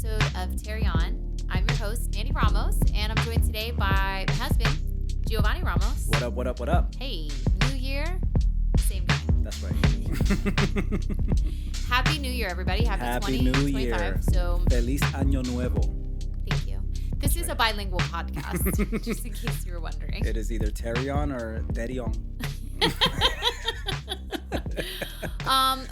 episode of Terry On. I'm your host, Nanny Ramos, and I'm joined today by my husband, Giovanni Ramos. What up, what up, what up? Hey, new year, same guy. That's right. Happy New Year, everybody. Happy New 2025. Year. So, Feliz Año Nuevo. thank you. This is a bilingual podcast, just in case you were wondering. It is either Terry On or Daddy On.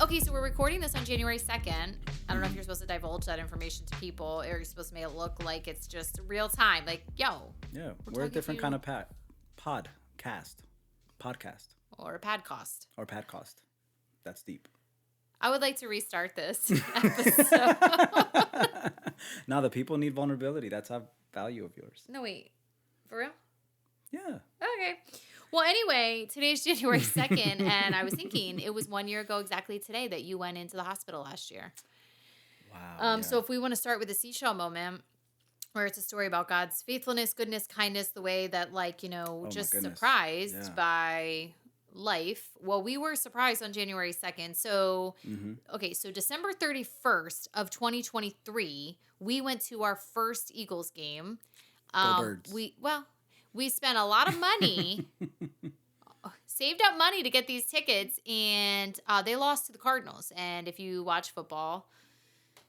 Okay, so we're recording this on January 2nd. I don't know if you're supposed to divulge that information to people, or you're supposed to make it look like it's just real time. Like, yo. Yeah, we're a different kind of podcast. Or a padcast. Or padcast. That's deep. I would like to restart this episode. Now the people need vulnerability. That's a value of yours. No, wait. For real? Yeah. Okay. Well, anyway, today's January 2nd, and I was thinking it was 1 year ago exactly today that you went into the hospital last year. Wow. Yeah. So if we want to start with the seashell moment, where it's a story about God's faithfulness, goodness, kindness, the way that, like, you know, just surprised by life. Well, we were surprised on January 2nd. So, okay, so December 31st of 2023, we went to our first Eagles game. Go Birds. We spent a lot of money, saved up money to get these tickets, and they lost to the Cardinals. And if you watch football,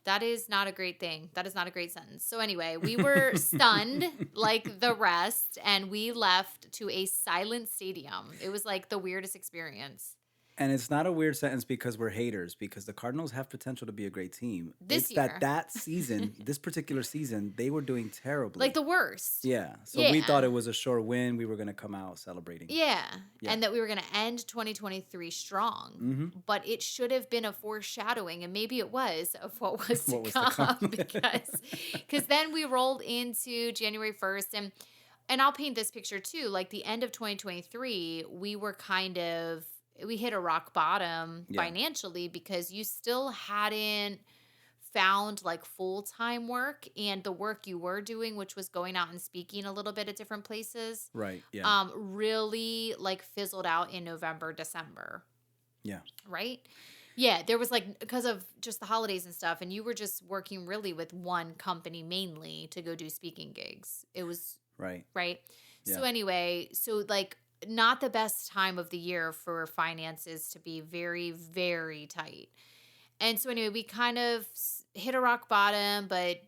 that is not a great thing. That is not a great sentence. So anyway, we were stunned like the rest, and we left to a silent stadium. It was like the weirdest experience. And it's not a weird sentence because we're haters, because the Cardinals have potential to be a great team. This year. That season, this particular season, they were doing terribly. Like the worst. Yeah. So we thought it was a sure win. We were going to come out celebrating. Yeah. And that we were going to end 2023 strong. Mm-hmm. But it should have been a foreshadowing, and maybe it was, of what was to come. Because then we rolled into January 1st. And I'll paint this picture too. Like the end of 2023, we hit a rock bottom financially because you still hadn't found like full-time work, and the work you were doing, which was going out and speaking a little bit at different places, right? Yeah. Really like fizzled out in November, December. Yeah. Right? Yeah, there was like, because of just the holidays and stuff, and you were just working really with one company mainly to go do speaking gigs. It was right. Yeah. So anyway, like, not the best time of the year for finances to be very, very tight. And so anyway, we kind of hit a rock bottom, but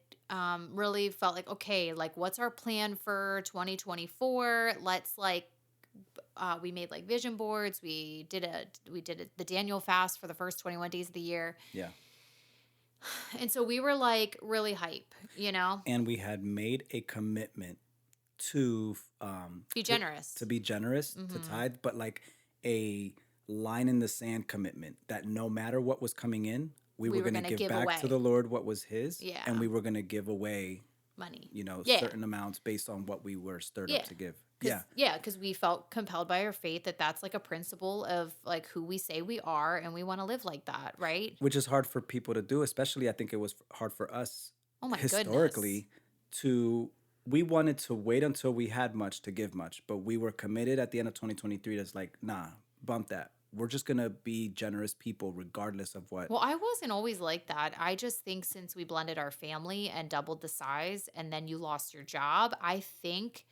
really felt like, okay, like what's our plan for 2024? Let's we made like vision boards. We did the Daniel fast for the first 21 days of the year. Yeah. And so we were like really hype, you know? And we had made a commitment to be generous, to tithe, but like a line in the sand commitment that no matter what was coming in, we were going to give back away to the Lord what was his, and we were going to give away money, certain amounts based on what we were stirred up to give. Because we felt compelled by our faith that that's like a principle of like who we say we are, and we want to live like that, right? Which is hard for people to do, especially I think it was hard for us historically goodness. We wanted to wait until we had much to give much, but we were committed at the end of 2023 that's like, nah, bump that. We're just going to be generous people regardless of what. Well, I wasn't always like that. I just think since we blended our family and doubled the size and then you lost your job, I think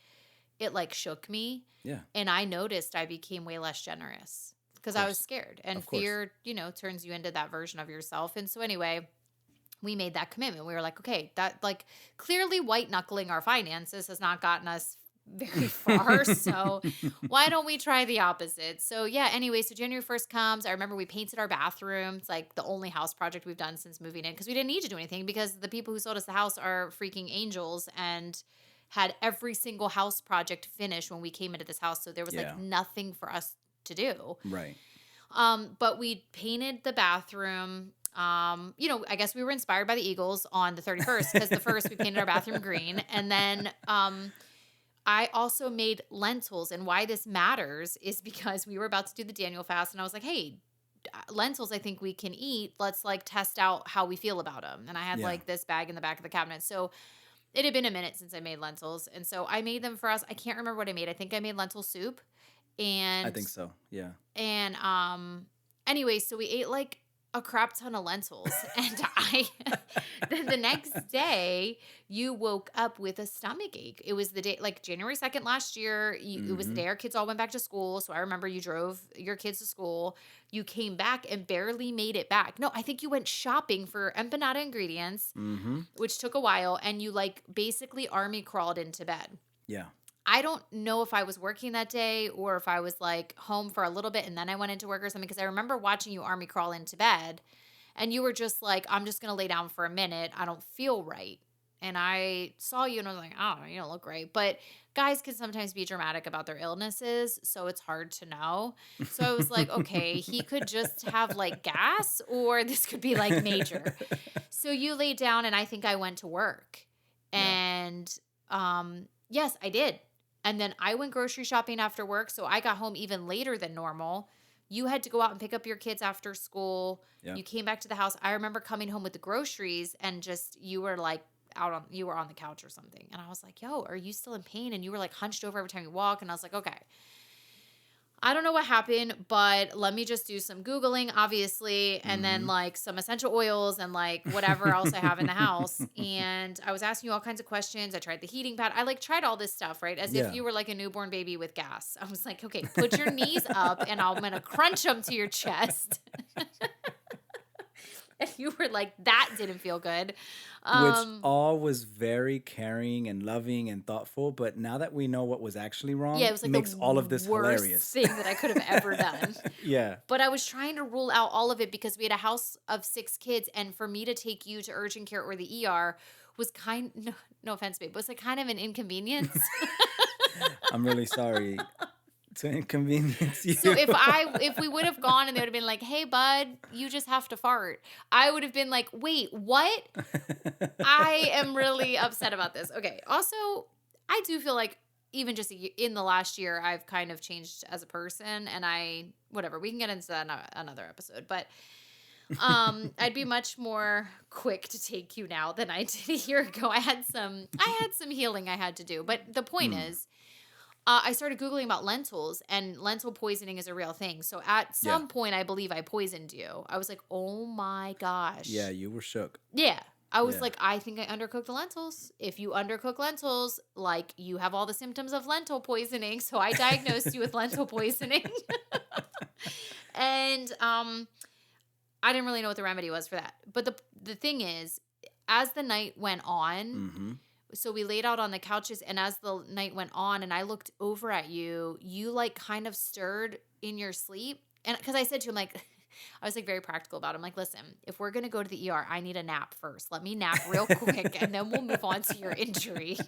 it like shook me. Yeah. And I noticed I became way less generous because I was scared. And fear, turns you into that version of yourself. And so anyway, we made that commitment. We were like, okay, that like clearly white knuckling our finances has not gotten us very far. So why don't we try the opposite? So yeah, anyway, so January 1st comes. I remember we painted our bathroom. It's like the only house project we've done since moving in because we didn't need to do anything because the people who sold us the house are freaking angels and had every single house project finished when we came into this house. So there was like nothing for us to do. Right. But we painted the bathroom. I guess we were inspired by the Eagles on the 31st because the first we painted our bathroom green. And then I also made lentils. And why this matters is because we were about to do the Daniel fast. And I was like, hey, lentils I think we can eat. Let's like test out how we feel about them. And I had like this bag in the back of the cabinet. So it had been a minute since I made lentils. And so I made them for us. I can't remember what I made. I think I made lentil soup. And I think so. Yeah. And anyway, so we ate like a crap ton of lentils. And then the next day, you woke up with a stomach ache. It was the day, like January 2nd last year. It was the day our kids all went back to school. So I remember you drove your kids to school. You came back and barely made it back. No, I think you went shopping for empanada ingredients, which took a while. And you like basically army crawled into bed. Yeah. I don't know if I was working that day or if I was like home for a little bit and then I went into work or something, because I remember watching you army crawl into bed and you were just like, I'm just going to lay down for a minute. I don't feel right. And I saw you and I was like, oh, you don't look right. But guys can sometimes be dramatic about their illnesses, so it's hard to know. So I was like, okay, he could just have like gas or this could be like major. So you laid down and I think I went to work. And yes, I did. And then I went grocery shopping after work, so I got home even later than normal. You had to go out and pick up your kids after school. Yeah. You came back to the house. I remember coming home with the groceries and just you were like you were on the couch or something. And I was like, yo, are you still in pain? And you were like hunched over every time you walk. And I was like, okay. I don't know what happened, but let me just do some Googling, obviously, and then like some essential oils and like whatever else I have in the house. And I was asking you all kinds of questions. I tried the heating pad. I like tried all this stuff, right? As if you were like a newborn baby with gas. I was like, okay, put your knees up and I'm going to crunch them to your chest. And you were like, that didn't feel good. Which all was very caring and loving and thoughtful. But now that we know what was actually wrong, it was like makes all of this hilarious. Worst thing that I could have ever done. Yeah. But I was trying to rule out all of it because we had a house of 6 kids. And for me to take you to urgent care or the ER was no offense, babe, but was like kind of an inconvenience. I'm really sorry to inconvenience you. So if we would have gone and they would have been like, hey, bud, you just have to fart, I would have been like, wait, what? I am really upset about this. Okay. Also, I do feel like even just in the last year, I've kind of changed as a person and whatever, we can get into that another episode, but I'd be much more quick to take you now than I did a year ago. I had some healing I had to do, but the point is, I started Googling about lentils, and lentil poisoning is a real thing. So at some point, I believe I poisoned you. I was like, oh my gosh. Yeah, you were shook. Yeah. I was like, I think I undercooked the lentils. If you undercook lentils, like you have all the symptoms of lentil poisoning. So I diagnosed you with lentil poisoning. And I didn't really know what the remedy was for that. But the thing is, as the night went on, so we laid out on the couches, and as the night went on and I looked over at you, you like kind of stirred in your sleep. And because I said to him, like, I was like very practical about it. I'm like, listen, if we're going to go to the ER, I need a nap first. Let me nap real quick and then we'll move on to your injury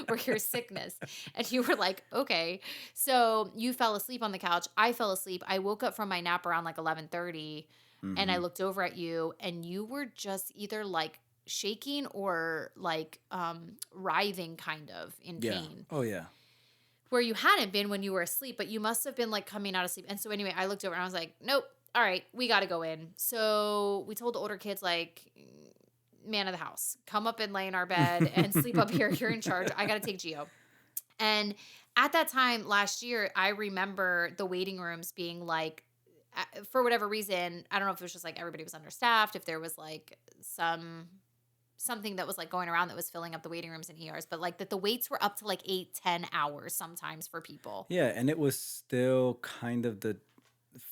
or your sickness. And you were like, okay. So you fell asleep on the couch. I fell asleep. I woke up from my nap around like 11:30 and I looked over at you and you were just either like shaking or like writhing kind of in pain. Oh yeah. Where you hadn't been when you were asleep, but you must have been like coming out of sleep. And so anyway, I looked over and I was like, nope. All right, we got to go in. So we told the older kids, like, man of the house, come up and lay in our bed and sleep up here. You're in charge. I got to take Geo. And at that time last year, I remember the waiting rooms being like, for whatever reason, I don't know if it was just like everybody was understaffed, if there was like something that was like going around that was filling up the waiting rooms and ERs, but like that the waits were up to like 8-10 hours sometimes for people. Yeah, and it was still kind of the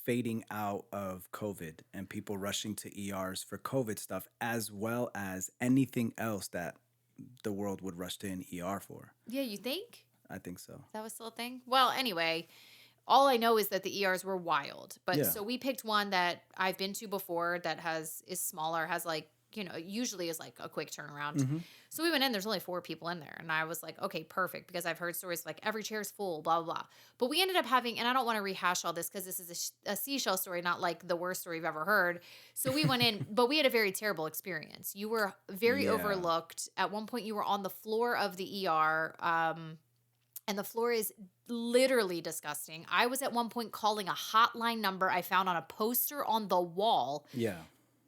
fading out of COVID and people rushing to ERs for COVID stuff, as well as anything else that the world would rush to an ER for. Yeah, you think? I think so. That was still a thing? Well, anyway, all I know is that the ERs were wild. But so we picked one that I've been to before that is smaller, has like, you know, usually is like a quick turnaround. So we went in, there's only 4 people in there. And I was like, okay, perfect. Because I've heard stories like every chair's full, blah, blah, blah. But we ended up having, and I don't want to rehash all this because this is a seashell story, not like the worst story you've ever heard. So we went in, but we had a very terrible experience. You were very overlooked. At one point you were on the floor of the ER. And the floor is literally disgusting. I was at one point calling a hotline number I found on a poster on the wall. Yeah.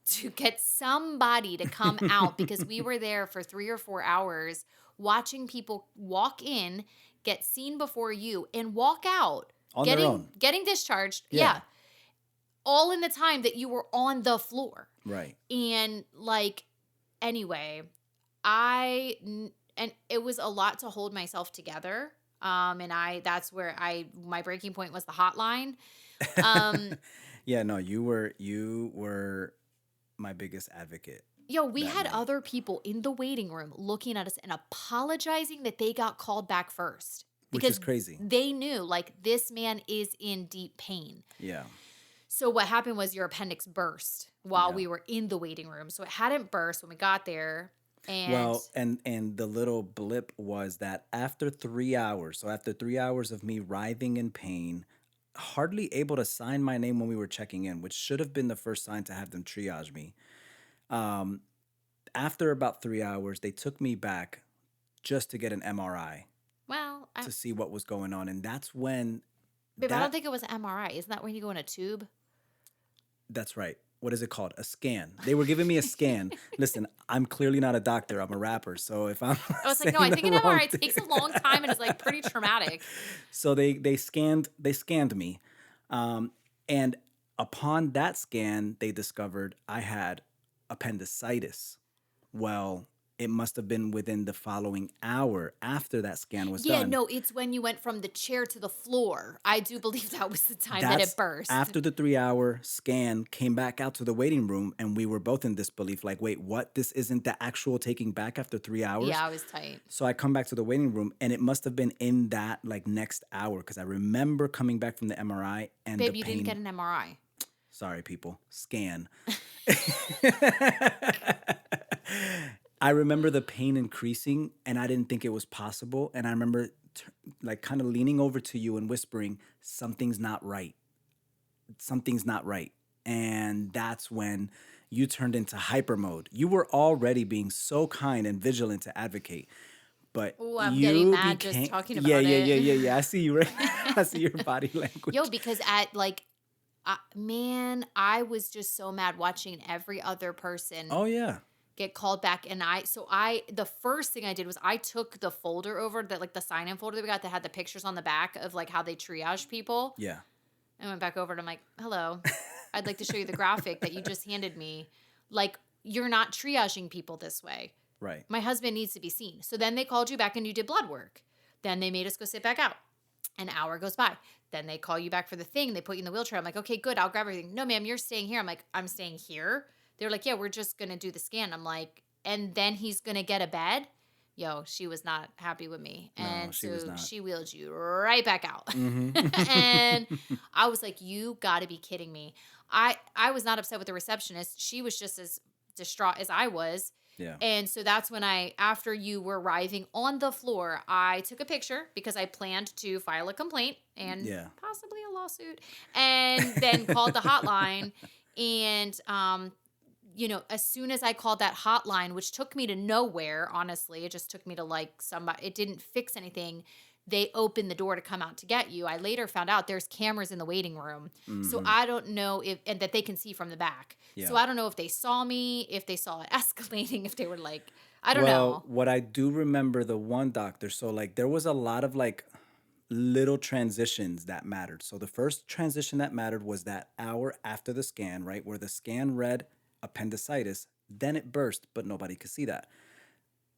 To get somebody to come out because we were there for 3 or 4 hours watching people walk in, get seen before you, and walk out. On their own. Getting discharged. Yeah. all in the time that you were on the floor. Right. And like, anyway, and it was a lot to hold myself together. That's where my breaking point was the hotline. Yeah, no, you were my biggest advocate. Yo, we had other people in the waiting room looking at us and apologizing that they got called back first. Which is crazy. They knew, like, this man is in deep pain. Yeah. So what happened was your appendix burst while we were in the waiting room. So it hadn't burst when we got there. And the little blip was that after 3 hours, so after 3 hours of me writhing in pain, hardly able to sign my name when we were checking in, which should have been the first sign to have them triage me. After about 3 hours, they took me back just to get an MRI. Well, to see what was going on. And that's when... Babe, I don't think it was an MRI. Isn't that when you go in a tube? That's right. What is it called? A scan. They were giving me a scan. Listen, I'm clearly not a doctor. I'm a rapper. So if I'm I was like, no, I think an MRI takes a long time and is like pretty traumatic. So they scanned me. And upon that scan, they discovered I had appendicitis. Well, it must have been within the following hour after that scan was done. Yeah, no, it's when you went from the chair to the floor. I do believe that was the time that it burst. After the 3-hour scan, came back out to the waiting room, and we were both in disbelief. Like, wait, what? This isn't the actual taking back after 3 hours? Yeah, I was tight. So I come back to the waiting room, and it must have been in that, like, next hour, because I remember coming back from the MRI and Babe, you didn't get an MRI. Sorry, people. Scan. I remember the pain increasing, and I didn't think it was possible. And I remember like kind of leaning over to you and whispering, something's not right. Something's not right. And that's when you turned into hyper mode. You were already being so kind and vigilant to advocate. But I'm getting mad just talking about it. Yeah. I see you, right? I see your body language. Yo, because man, I was just so mad watching every other person. Oh, yeah. Get called back. And the first thing I did was I took the folder over that, like the sign-in folder that we got that had the pictures on the back of like how they triage people. Yeah. I went back over and I'm like, hello, I'd like to show you the graphic that you just handed me. Like, you're not triaging people this way. Right. My husband needs to be seen. So then they called you back and you did blood work. Then they made us go sit back out. An hour goes by. Then they call you back for the thing. They put you in the wheelchair. I'm like, okay, good. I'll grab everything. No, ma'am, you're staying here. I'm like, I'm staying here. They're like, yeah, we're just going to do the scan. I'm like, and then he's going to get a bed? Yo, she was not happy with me. And so she wheeled you right back out. Mm-hmm. And I was like, you got to be kidding me. I was not upset with the receptionist. She was just as distraught as I was. Yeah. And so that's when after you were writhing on the floor, I took a picture because I planned to file a complaint and possibly a lawsuit, and then called the hotline. And, as soon as I called that hotline, which took me to nowhere, honestly, it just took me to like somebody, it didn't fix anything. They opened the door to come out to get you. I later found out there's cameras in the waiting room. Mm-hmm. So I don't know and that they can see from the back. Yeah. So I don't know if they saw me, if they saw it escalating, if they were like, I don't know. Well, what I do remember, the one doctor, so like there was a lot of like little transitions that mattered. So the first transition that mattered was that hour after the scan, right? Where the scan read appendicitis, then it burst, but nobody could see that.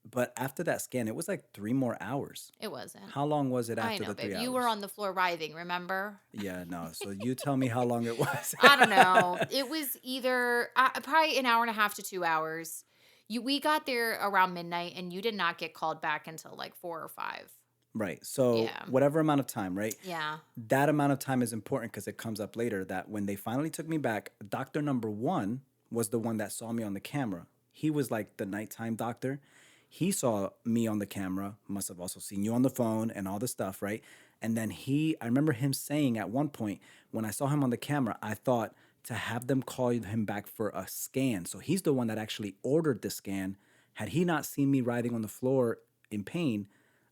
But after that scan, it was like 3 more hours. It wasn't. How long was it after the 3 hours? You were on the floor writhing, remember? Yeah, no. So you tell me how long it was. I don't know. It was either probably an hour and a half to 2 hours. We got there around midnight, and you did not get called back until like 4 or 5. Right. So whatever amount of time, right? Yeah. That amount of time is important because it comes up later that when they finally took me back, doctor number 1 was the one that saw me on the camera. He was like the nighttime doctor. He saw me on the camera, must have also seen you on the phone and all the stuff, right? And then I remember him saying at one point, when I saw him on the camera, I thought to have them call him back for a scan. So he's the one that actually ordered the scan. Had he not seen me writhing on the floor in pain,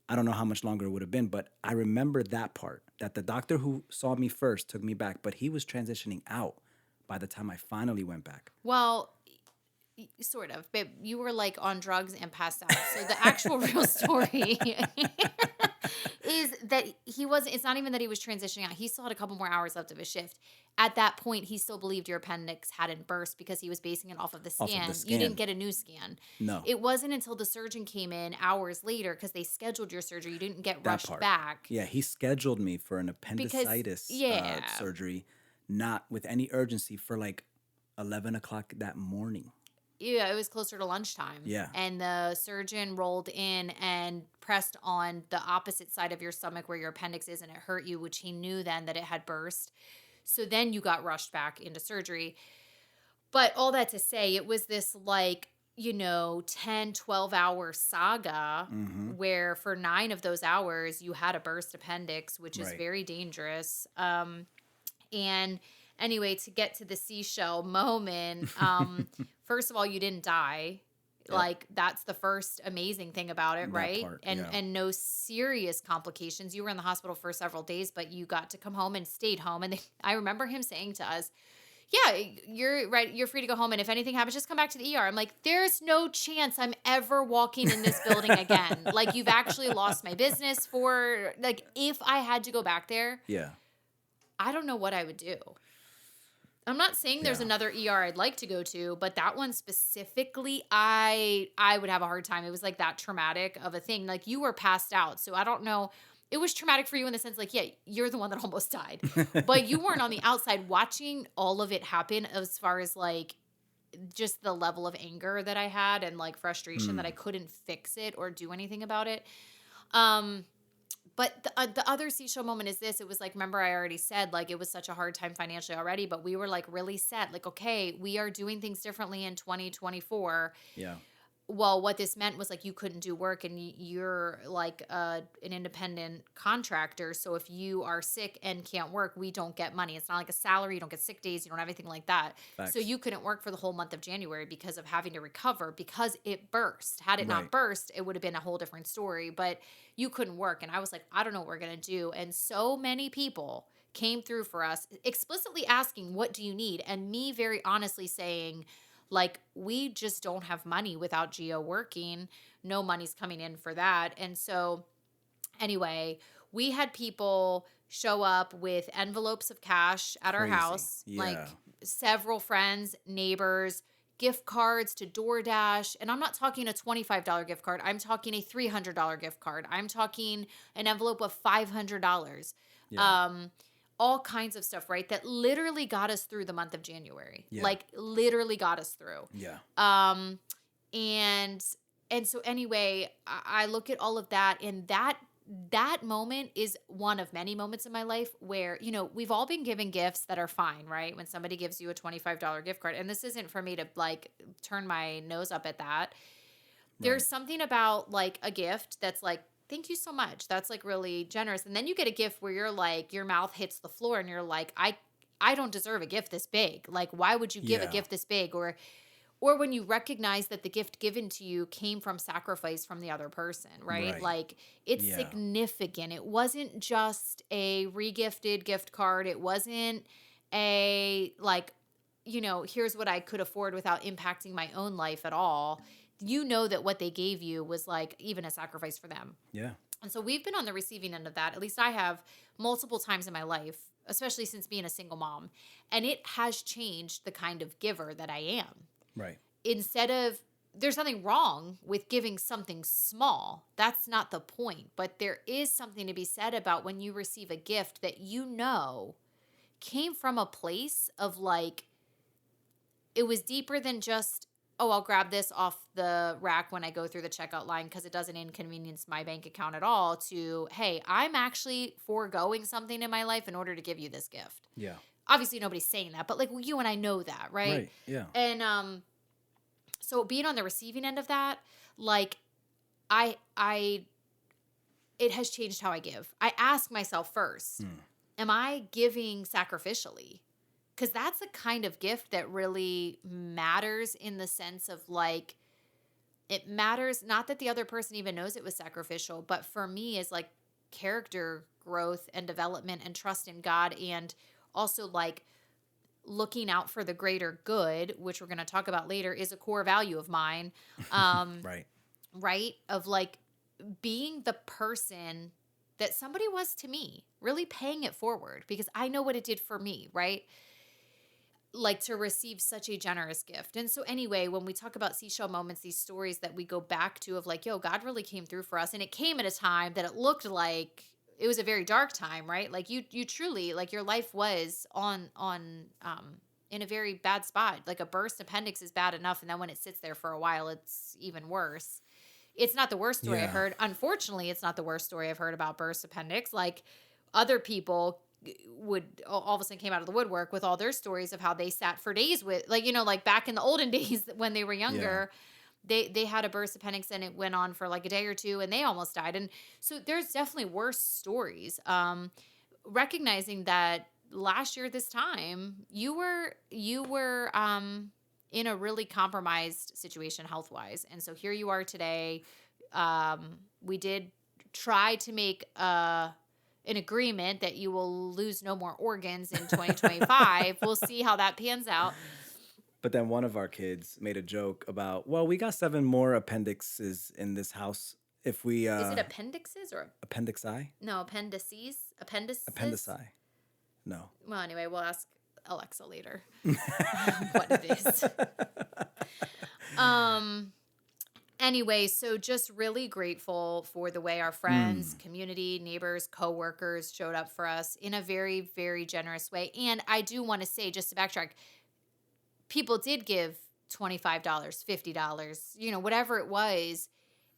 I don't know how much longer it would have been, but I remember that part, that the doctor who saw me first took me back, but he was transitioning out by the time I finally went back. Well, sort of, but you were like on drugs and passed out. So the actual real story is that it's not even that he was transitioning out. He still had a couple more hours left of his shift. At that point, he still believed your appendix hadn't burst because he was basing it off of the scan. You didn't get a new scan. No. It wasn't until the surgeon came in hours later because they scheduled your surgery. You didn't get rushed back. Yeah, he scheduled me for an appendicitis surgery, not with any urgency, for like 11 o'clock that morning. Yeah, it was closer to lunchtime. Yeah. And the surgeon rolled in and pressed on the opposite side of your stomach where your appendix is, and it hurt you, which he knew then that it had burst. So then you got rushed back into surgery. But all that to say, it was this 10, 12-hour saga where for 9 of those hours you had a burst appendix, which is very dangerous. And anyway, to get to the seashell moment, first of all, you didn't die. Yep. That's the first amazing thing about it, right? And no serious complications. You were in the hospital for several days, but you got to come home and stayed home. And I remember him saying to us, yeah, you're right. You're free to go home. And if anything happens, just come back to the ER. I'm like, there's no chance I'm ever walking in this building again. You've actually lost my business if I had to go back there. Yeah. I don't know what I would do. I'm not saying there's another ER I'd like to go to, but that one specifically, I would have a hard time. It was that traumatic of a thing. You were passed out. So I don't know. It was traumatic for you in the sense you're the one that almost died. But you weren't on the outside watching all of it happen as far as just the level of anger that I had and frustration that I couldn't fix it or do anything about it. But the other seashell moment is this. It was remember I already said, it was such a hard time financially already, but we were really set. Okay, we are doing things differently in 2024. Yeah. Well, what this meant was you couldn't do work, and you're an independent contractor. So if you are sick and can't work, we don't get money. It's not like a salary. You don't get sick days. You don't have anything like that. Facts. So you couldn't work for the whole month of January because of having to recover because it burst. Had it not burst, it would have been a whole different story. But you couldn't work. And I was I don't know what we're going to do. And so many people came through for us explicitly asking, what do you need? And me very honestly saying, we just don't have money without Geo working. No money's coming in for that. And so anyway, we had people show up with envelopes of cash at our house, several friends, neighbors, gift cards to DoorDash. And I'm not talking a $25 gift card. I'm talking a $300 gift card. I'm talking an envelope of $500. Yeah. All kinds of stuff, right? That literally got us through the month of January. Yeah. Literally got us through. Yeah. And so anyway, I look at all of that, and that moment is one of many moments in my life where, we've all been given gifts that are fine, right? When somebody gives you a $25 gift card, and this isn't for me to turn my nose up at that. There's something about a gift that's thank you so much. That's really generous. And then you get a gift where you're your mouth hits the floor and you're I don't deserve a gift this big. Why would you give a gift this big? Or when you recognize that the gift given to you came from sacrifice from the other person, right? It's significant. It wasn't just a regifted gift card. It wasn't a here's what I could afford without impacting my own life at all. That what they gave you was even a sacrifice for them. Yeah. And so we've been on the receiving end of that. At least I have multiple times in my life, especially since being a single mom. And it has changed the kind of giver that I am. Right. Instead of, there's nothing wrong with giving something small. That's not the point. But there is something to be said about when you receive a gift that came from a place of it was deeper than just, oh, I'll grab this off the rack when I go through the checkout line because it doesn't inconvenience my bank account at all, to, hey, I'm actually foregoing something in my life in order to give you this gift. Yeah. Obviously, nobody's saying that, but you and I know that, right? Right, yeah. And so being on the receiving end of that, it has changed how I give. I ask myself first, am I giving sacrificially? Because that's a kind of gift that really matters in the sense of it matters, not that the other person even knows it was sacrificial, but for me is character growth and development and trust in God, and also looking out for the greater good, which we're going to talk about later, is a core value of mine. Right. Right? Of being the person that somebody was to me, really paying it forward, because I know what it did for me, right? Like, to receive such a generous gift. And so anyway, when we talk about seashell moments, these stories that we go back to of like, yo, God really came through for us. And it came at a time that it looked like it was a very dark time, right? Like you truly, like, your life was in a very bad spot. Like, a burst appendix is bad enough. And then when it sits there for a while, it's even worse. It's not the worst story I heard. Unfortunately, it's not the worst story I've heard about burst appendix. Like, other people would all of a sudden came out of the woodwork with all their stories of how they sat for days with, like, like back in the olden days when they were younger, they had a burst appendix and it went on for like a day or two and they almost died. And so there's definitely worse stories. Recognizing that last year this time you were in a really compromised situation health-wise, and so here you are today. We did try to make an agreement that you will lose no more organs in 2025. We'll see how that pans out. But then one of our kids made a joke about, well, we got 7 more appendixes in this house. If we is it appendixes or appendixi? No, appendices. Appendici. No. Well, anyway, we'll ask Alexa later what it is. Anyway, so just really grateful for the way our friends, community, neighbors, coworkers showed up for us in a very, very generous way. And I do want to say, just to backtrack, people did give $25, $50, whatever it was.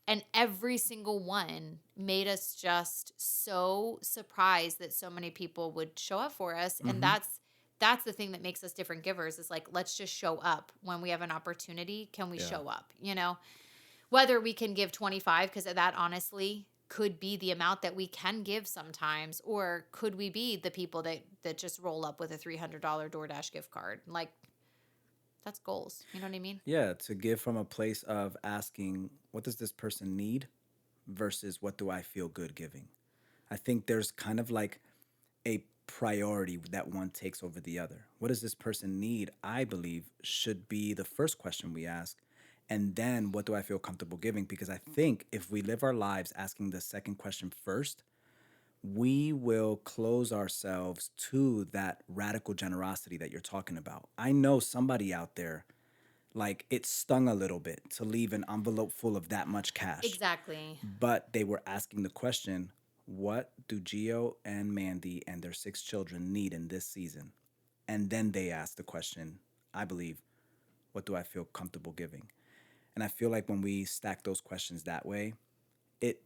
And every single one made us just so surprised that so many people would show up for us. Mm-hmm. And that's the thing that makes us different givers, is like, let's just show up when we have an opportunity. Can we show up, Whether we can give 25, because that honestly could be the amount that we can give sometimes, or could we be the people that just roll up with a $300 DoorDash gift card? Like, that's goals. You know what I mean? Yeah, to give from a place of asking, what does this person need versus what do I feel good giving? I think there's kind of like a priority that one takes over the other. What does this person need, I believe, should be the first question we ask. And then what do I feel comfortable giving? Because I think if we live our lives asking the second question first, we will close ourselves to that radical generosity that you're talking about. I know somebody out there, like, it stung a little bit to leave an envelope full of that much cash. Exactly. But they were asking the question, what do Geo and Mandy and their 6 children need in this season? And then they asked the question, I believe, what do I feel comfortable giving? And I feel like when we stack those questions that way, it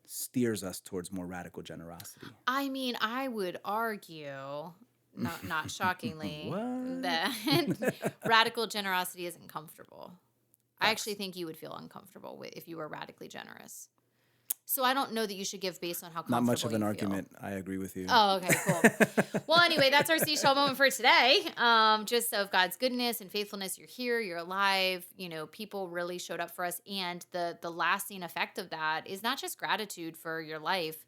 steers us towards more radical generosity. I mean, I would argue, not shockingly, that radical generosity isn't comfortable. Yes. I actually think you would feel uncomfortable if you were radically generous. So I don't know that you should give based on how comfortable you feel. Not much of an argument. I agree with you. Oh, okay, cool. Well, anyway, that's our seashell moment for today. Just of God's goodness and faithfulness. You're here. You're alive. People really showed up for us. And the lasting effect of that is not just gratitude for your life,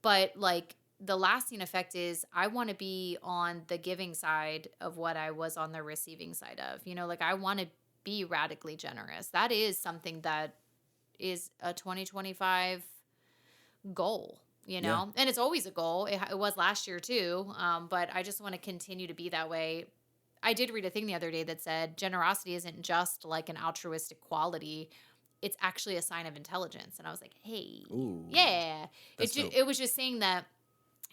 but like the lasting effect is I want to be on the giving side of what I was on the receiving side of. Like, I want to be radically generous. That is something that is a 2025 goal, and it's always a goal. It was last year too. But I just want to continue to be that way. I did read a thing the other day that said generosity isn't just like an altruistic quality. It's actually a sign of intelligence. And I was like, hey, ooh, yeah. It was just saying that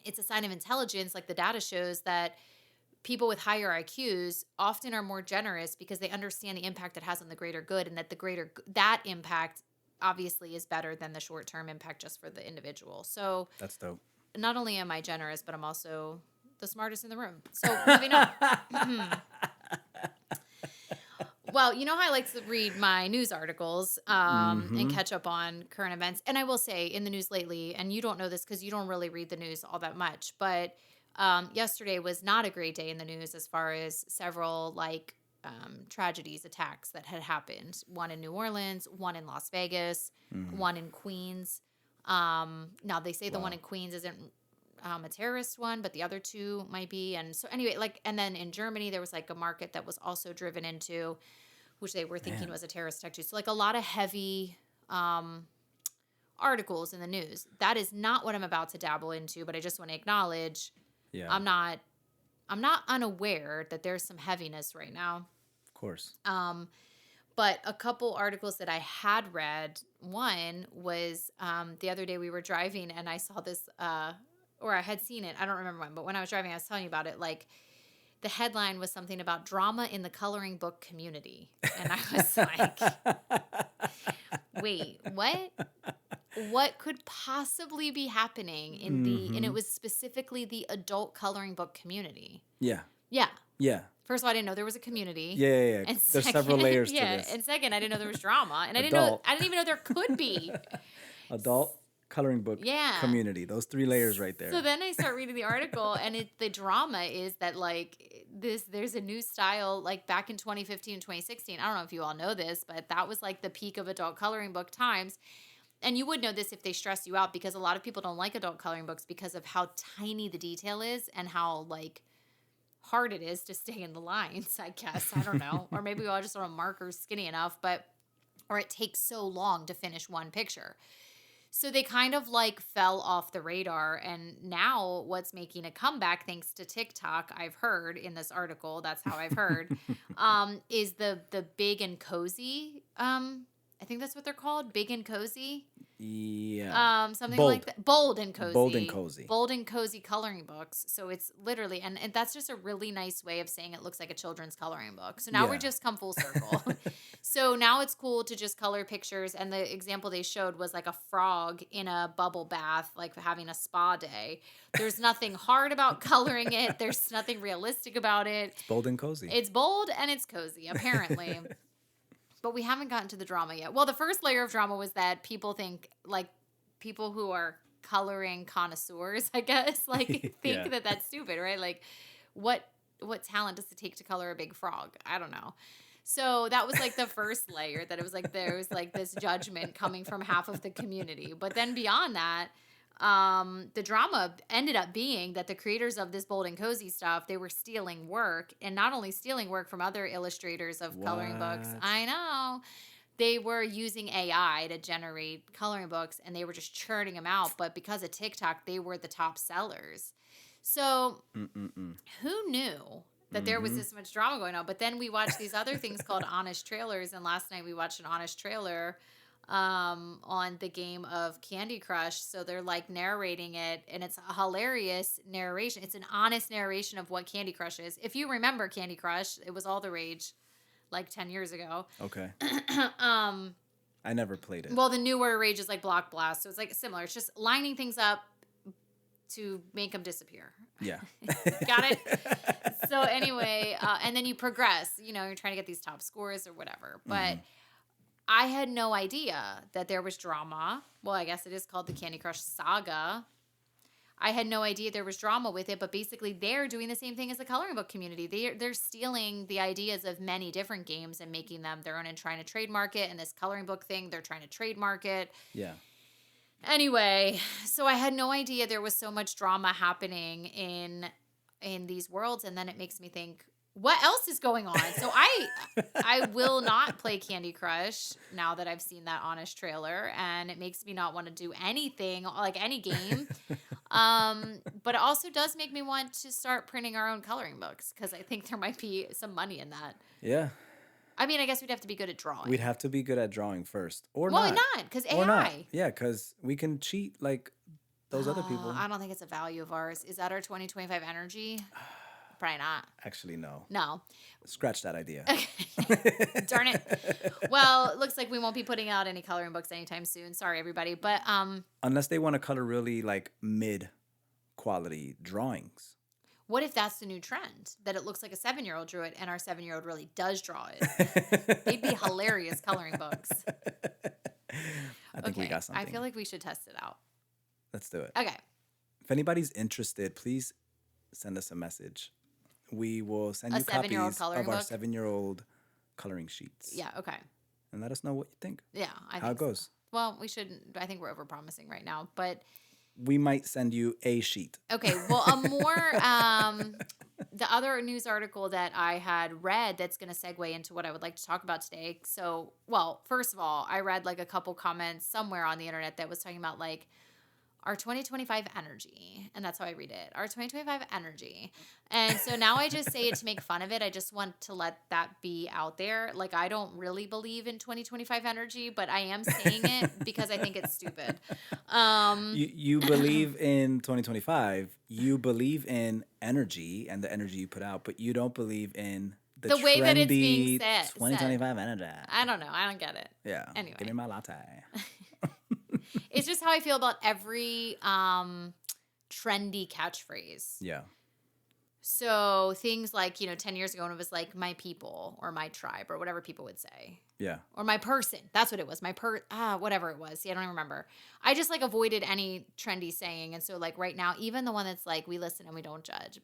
it's a sign of intelligence. Like, the data shows that people with higher IQs often are more generous because they understand the impact it has on the greater good, and that that impact obviously is better than the short-term impact just for the individual. So that's dope. Not only am I generous, but I'm also the smartest in the room. So moving on. Well, you know how I like to read my news articles and catch up on current events. And I will say, in the news lately, and you don't know this because you don't really read the news all that much, but yesterday was not a great day in the news as far as several tragedies, attacks that had happened. One in New Orleans, one in Las Vegas, one in Queens. Now they say the one in Queens isn't a terrorist one, but the other 2 might be. And so anyway, and then in Germany, there was a market that was also driven into, which they were thinking was a terrorist attack too. So a lot of heavy articles in the news. That is not what I'm about to dabble into, but I just want to acknowledge I'm not unaware that there's some heaviness right now. Of course. But a couple articles that I had read, one was the other day we were driving and I saw this, or I had seen it. I don't remember when, but when I was driving, I was telling you about it. Like, the headline was something about drama in the coloring book community. And I was like, wait, what? What could possibly be happening in and it was specifically the adult coloring book community. Yeah. Yeah. Yeah. First of all, I didn't know there was a community. Yeah. And there's several layers to this. And second, I didn't know there was drama. And I didn't even know there could be. Adult coloring book community. Those 3 layers right there. So then I start reading the article, and the drama is that, like, there's a new style, like, back in 2015 and 2016. I don't know if you all know this, but that was, like, the peak of adult coloring book times. And you would know this if they stress you out, because a lot of people don't like adult coloring books because of how tiny the detail is and how, like, hard it is to stay in the lines, I guess. I don't know. Or maybe we all just want markers skinny enough, or it takes so long to finish one picture. So they kind of, like, fell off the radar. And now what's making a comeback, thanks to TikTok, I've heard in this article, that's how I've heard, is the big and cozy. I think that's what they're called. Big and cozy. Yeah. Something like that. Bold and cozy. Bold and cozy. Bold and cozy coloring books. So it's literally, and that's just a really nice way of saying it looks like a children's coloring book. So now we're just come full circle. So now it's cool to just color pictures. And the example they showed was like a frog in a bubble bath, like having a spa day. There's nothing hard about coloring it. There's nothing realistic about it. It's bold and cozy. It's bold and it's cozy, apparently. But we haven't gotten to the drama yet. Well, the first layer of drama was that people think, like, people who are coloring connoisseurs, I guess, like, think that that's stupid, right? Like, what talent does it take to color a big frog? I don't know. So that was, like, the first layer, that it was, like, there was, like, this judgment coming from half of the community. But then beyond that, the drama ended up being that the creators of this bold and cozy stuff, they were stealing work, and not only stealing work from other illustrators of coloring books. I know. They were using AI to generate coloring books, and they were just churning them out. But because of TikTok, they were the top sellers. So who knew that there was this much drama going on? But then we watched these other things called honest trailers, and last night we watched an honest trailer on the game of Candy Crush. So they're, like, narrating it, and it's a hilarious narration. It's an honest narration of what Candy Crush is. If you remember Candy Crush, it was all the rage like 10 years ago. Okay. I never played it. Well, the newer rage is like Block Blast. So it's, like, similar. It's just lining things up to make them disappear. Yeah. Got it? So anyway, and then you progress. You know, you're trying to get these top scores or whatever. But I had no idea that there was drama. Well, I guess it is called the Candy Crush Saga. I had no idea there was drama with it, but basically they're doing the same thing as the coloring book community. They're stealing the ideas of many different games and making them their own and trying to trademark it. And this coloring book thing, they're trying to trademark it. Yeah. Anyway, so I had no idea there was so much drama happening in these worlds, and then it makes me think, what else is going on? So I will not play Candy Crush now that I've seen that honest trailer, and it makes me not want to do anything, like any game. But it also does make me want to start printing our own coloring books, because I think there might be some money in that. Yeah. I mean, I guess we'd have to be good at drawing. We'd have to be good at drawing first. Or not. Why not? Because AI. Not. Yeah, because we can cheat like those other people. I don't think it's a value of ours. Is that our 2025 energy? Probably not. Actually, no. No. Scratch that idea. Darn it. Well, it looks like we won't be putting out any coloring books anytime soon. Sorry, everybody. But unless they want to color really like mid-quality drawings. What if that's the new trend? That it looks like a 7-year-old drew it, and our 7-year-old really does draw it. They'd be hilarious coloring books. I think we got something. I feel like we should test it out. Let's do it. Okay. If anybody's interested, please send us a message. We will send you copies of our 7-year-old coloring sheets. Yeah, okay. And let us know what you think. Yeah, how it goes. Well, we shouldn't. I think we're over-promising right now, but... We might send you a sheet. Okay, well, a more the other news article that I had read that's going to segue into what I would like to talk about today. So, well, first of all, I read like a couple comments somewhere on the internet that was talking about like our 2025 energy. And that's how I read it. Our 2025 energy. And so now I just say it to make fun of it. I just want to let that be out there. Like, I don't really believe in 2025 energy, but I am saying it because I think it's stupid. You believe in 2025. You believe in energy and the energy you put out, but you don't believe in the way that it's being said. 2025 energy. I don't know. I don't get it. Yeah. Anyway. Give me my latte. It's just how I feel about every trendy catchphrase. Yeah. So things like, 10 years ago when it was like my people or my tribe or whatever people would say. Yeah. Or my person. That's what it was. Whatever it was. See, I don't even remember. I just like avoided any trendy saying. And so like right now, even the one that's like we listen and we don't judge.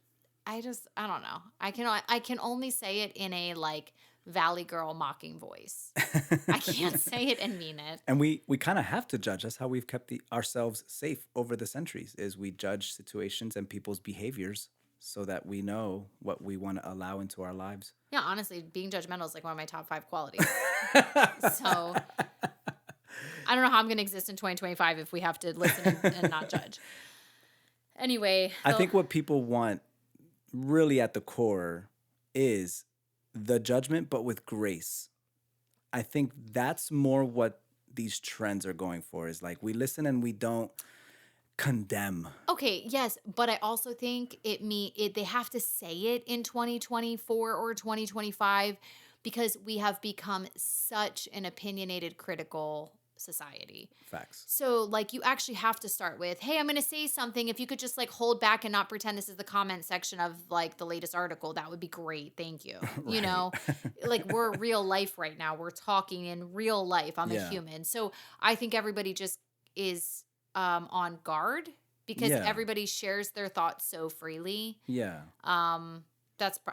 I don't know. I can only say it in a like Valley Girl mocking voice. I can't say it and mean it. And we kind of have to judge. That's how we've kept ourselves safe over the centuries, is we judge situations and people's behaviors so that we know what we want to allow into our lives. Yeah, honestly, being judgmental is like one of my top 5 qualities. So I don't know how I'm going to exist in 2025 if we have to listen and not judge. Anyway. I think what people want really at the core is the judgment, but with grace. I think that's more what these trends are going for, is like we listen and we don't condemn. Okay, yes, but I also think they have to say it in 2024 or 2025 because we have become such an opinionated, critical society. Facts. So like you actually have to start with, hey, I'm going to say something. If you could just like hold back and not pretend this is the comment section of like the latest article, that would be great. Thank you. Right. Like we're real life right now. We're talking in real life. I'm a human. So I think everybody just is on guard because everybody shares their thoughts so freely. Yeah.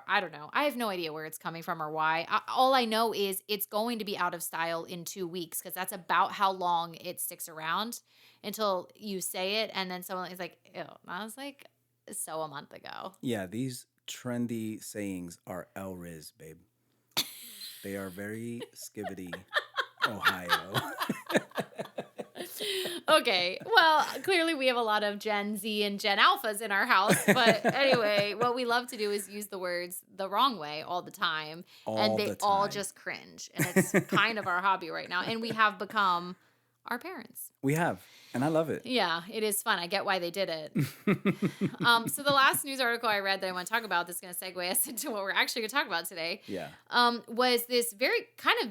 I don't know. I have no idea where it's coming from or why. All I know is it's going to be out of style in 2 weeks because that's about how long it sticks around until you say it. And then someone is like, ew. And I was like, so a month ago. Yeah, these trendy sayings are El Riz, babe. They are very skibbity Ohio. Okay, well, clearly we have a lot of Gen Z and Gen Alphas in our house. But anyway, what we love to do is use the words the wrong way all the time. And they all just cringe. And it's kind of our hobby right now. And we have become our parents. We have. And I love it. Yeah, it is fun. I get why they did it. So the last news article I read that I want to talk about, that's going to segue us into what we're actually going to talk about today, was this very kind of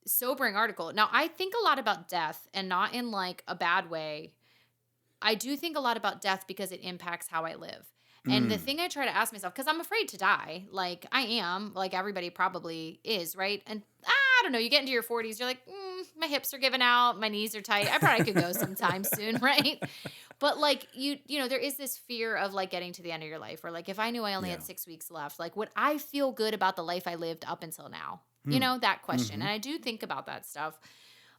sobering article. Now, I think a lot about death, and not in like a bad way. I do think a lot about death because it impacts how I live. And the thing I try to ask myself, because I'm afraid to die, like I am, like everybody probably is, right? And I don't know, you get into your 40s, you're like, my hips are giving out, my knees are tight. I probably could go sometime soon, right? But like you know, there is this fear of like getting to the end of your life, or like if I knew I only had 6 weeks left, like would I feel good about the life I lived up until now? You know, that question. And I do think about that stuff.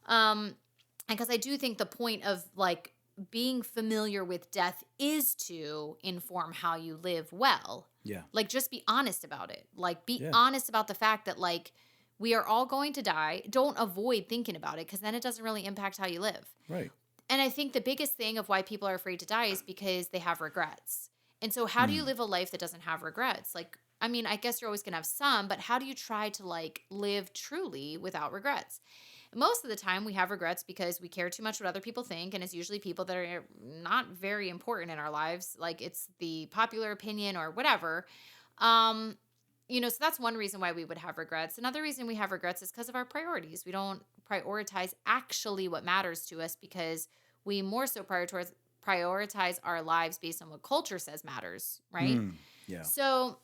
Because I do think the point of like being familiar with death is to inform how you live well. Yeah. Like just be honest about it. Like be honest about the fact that like we are all going to die. Don't avoid thinking about it because then it doesn't really impact how you live. Right. And I think the biggest thing of why people are afraid to die is because they have regrets. And so how do you live a life that doesn't have regrets? Like, I mean, I guess you're always going to have some, but how do you try to like live truly without regrets? Most of the time we have regrets because we care too much what other people think. And it's usually people that are not very important in our lives. Like it's the popular opinion or whatever. So that's one reason why we would have regrets. Another reason we have regrets is because of our priorities. We don't prioritize actually what matters to us because we more so prioritize our lives based on what culture says matters, right? Yeah. So,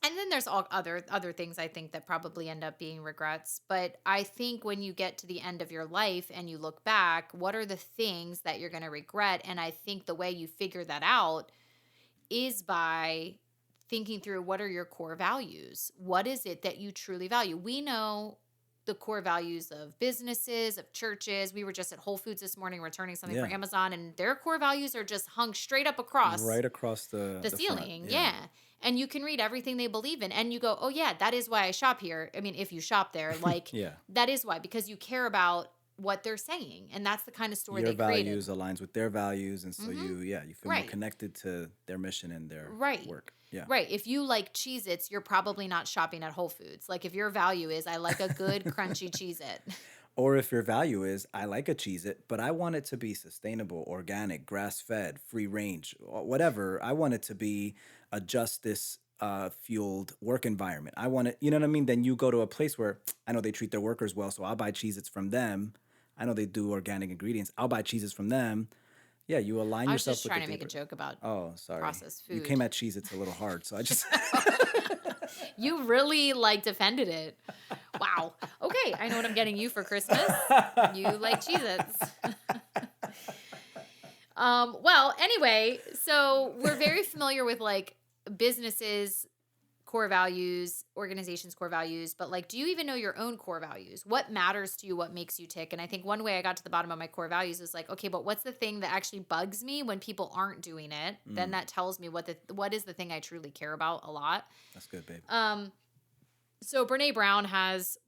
and then there's all other things I think that probably end up being regrets. But I think when you get to the end of your life and you look back, what are the things that you're going to regret? And I think the way you figure that out is by thinking through what are your core values? What is it that you truly value? We know the core values of businesses, of churches. We were just at Whole Foods this morning returning something for Amazon, and their core values are just hung straight up across. Right across the ceiling. Front. Yeah. And you can read everything they believe in. And you go, oh, yeah, that is why I shop here. I mean, if you shop there, like, that is why, because you care about what they're saying. And that's the kind of store they created. Your values aligns with their values. And so you feel more connected to their mission and their work. Yeah. Right. If you like Cheez-Its, you're probably not shopping at Whole Foods. Like, if your value is, I like a good crunchy Cheez-It. Or if your value is, I like a Cheez-It, but I want it to be sustainable, organic, grass-fed, free range, whatever. I want it to be a justice fueled work environment. I want it, you know what I mean? Then you go to a place where I know they treat their workers well, so I'll buy Cheez-Its from them. I know they do organic ingredients. I'll buy Cheez-Its from them. Yeah, you align yourself with I was just trying to make a joke about processed food. You came at Cheez-Its a little hard, so I just... You really, defended it. Wow. Okay, I know what I'm getting you for Christmas. You like Cheez-Its. Well, anyway, so we're very familiar with, businesses' core values, organizations' core values, but, do you even know your own core values? What matters to you? What makes you tick? And I think one way I got to the bottom of my core values is okay, but what's the thing that actually bugs me when people aren't doing it? Then that tells me what is the thing I truly care about a lot. That's good, babe. So Brene Brown has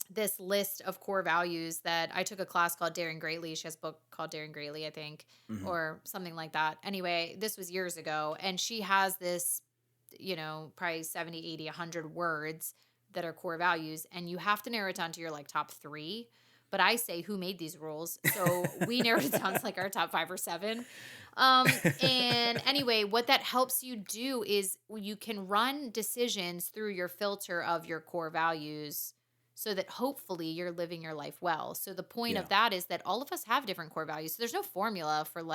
this list of core values that I took a class called Daring Greatly. She has a book called Daring Greatly, I think, or something like that. Anyway, this was years ago. And she has this, probably 70, 80, 100 words that are core values. And you have to narrow it down to your top 3. But I say, who made these rules? So we narrowed it down to our top 5 or 7. And anyway, what that helps you do is you can run decisions through your filter of your core values so that hopefully you're living your life well. So the point of that is that all of us have different core values. So there's no formula for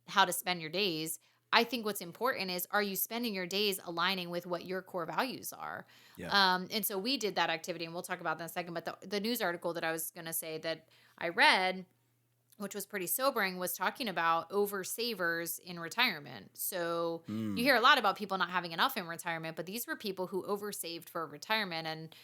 how to spend your days. I think what's important is, are you spending your days aligning with what your core values are? Yeah. And so we did that activity, and we'll talk about that in a second. But the news article that I was going to say that I read, which was pretty sobering, was talking about oversavers in retirement. So you hear a lot about people not having enough in retirement, but these were people who oversaved for retirement. And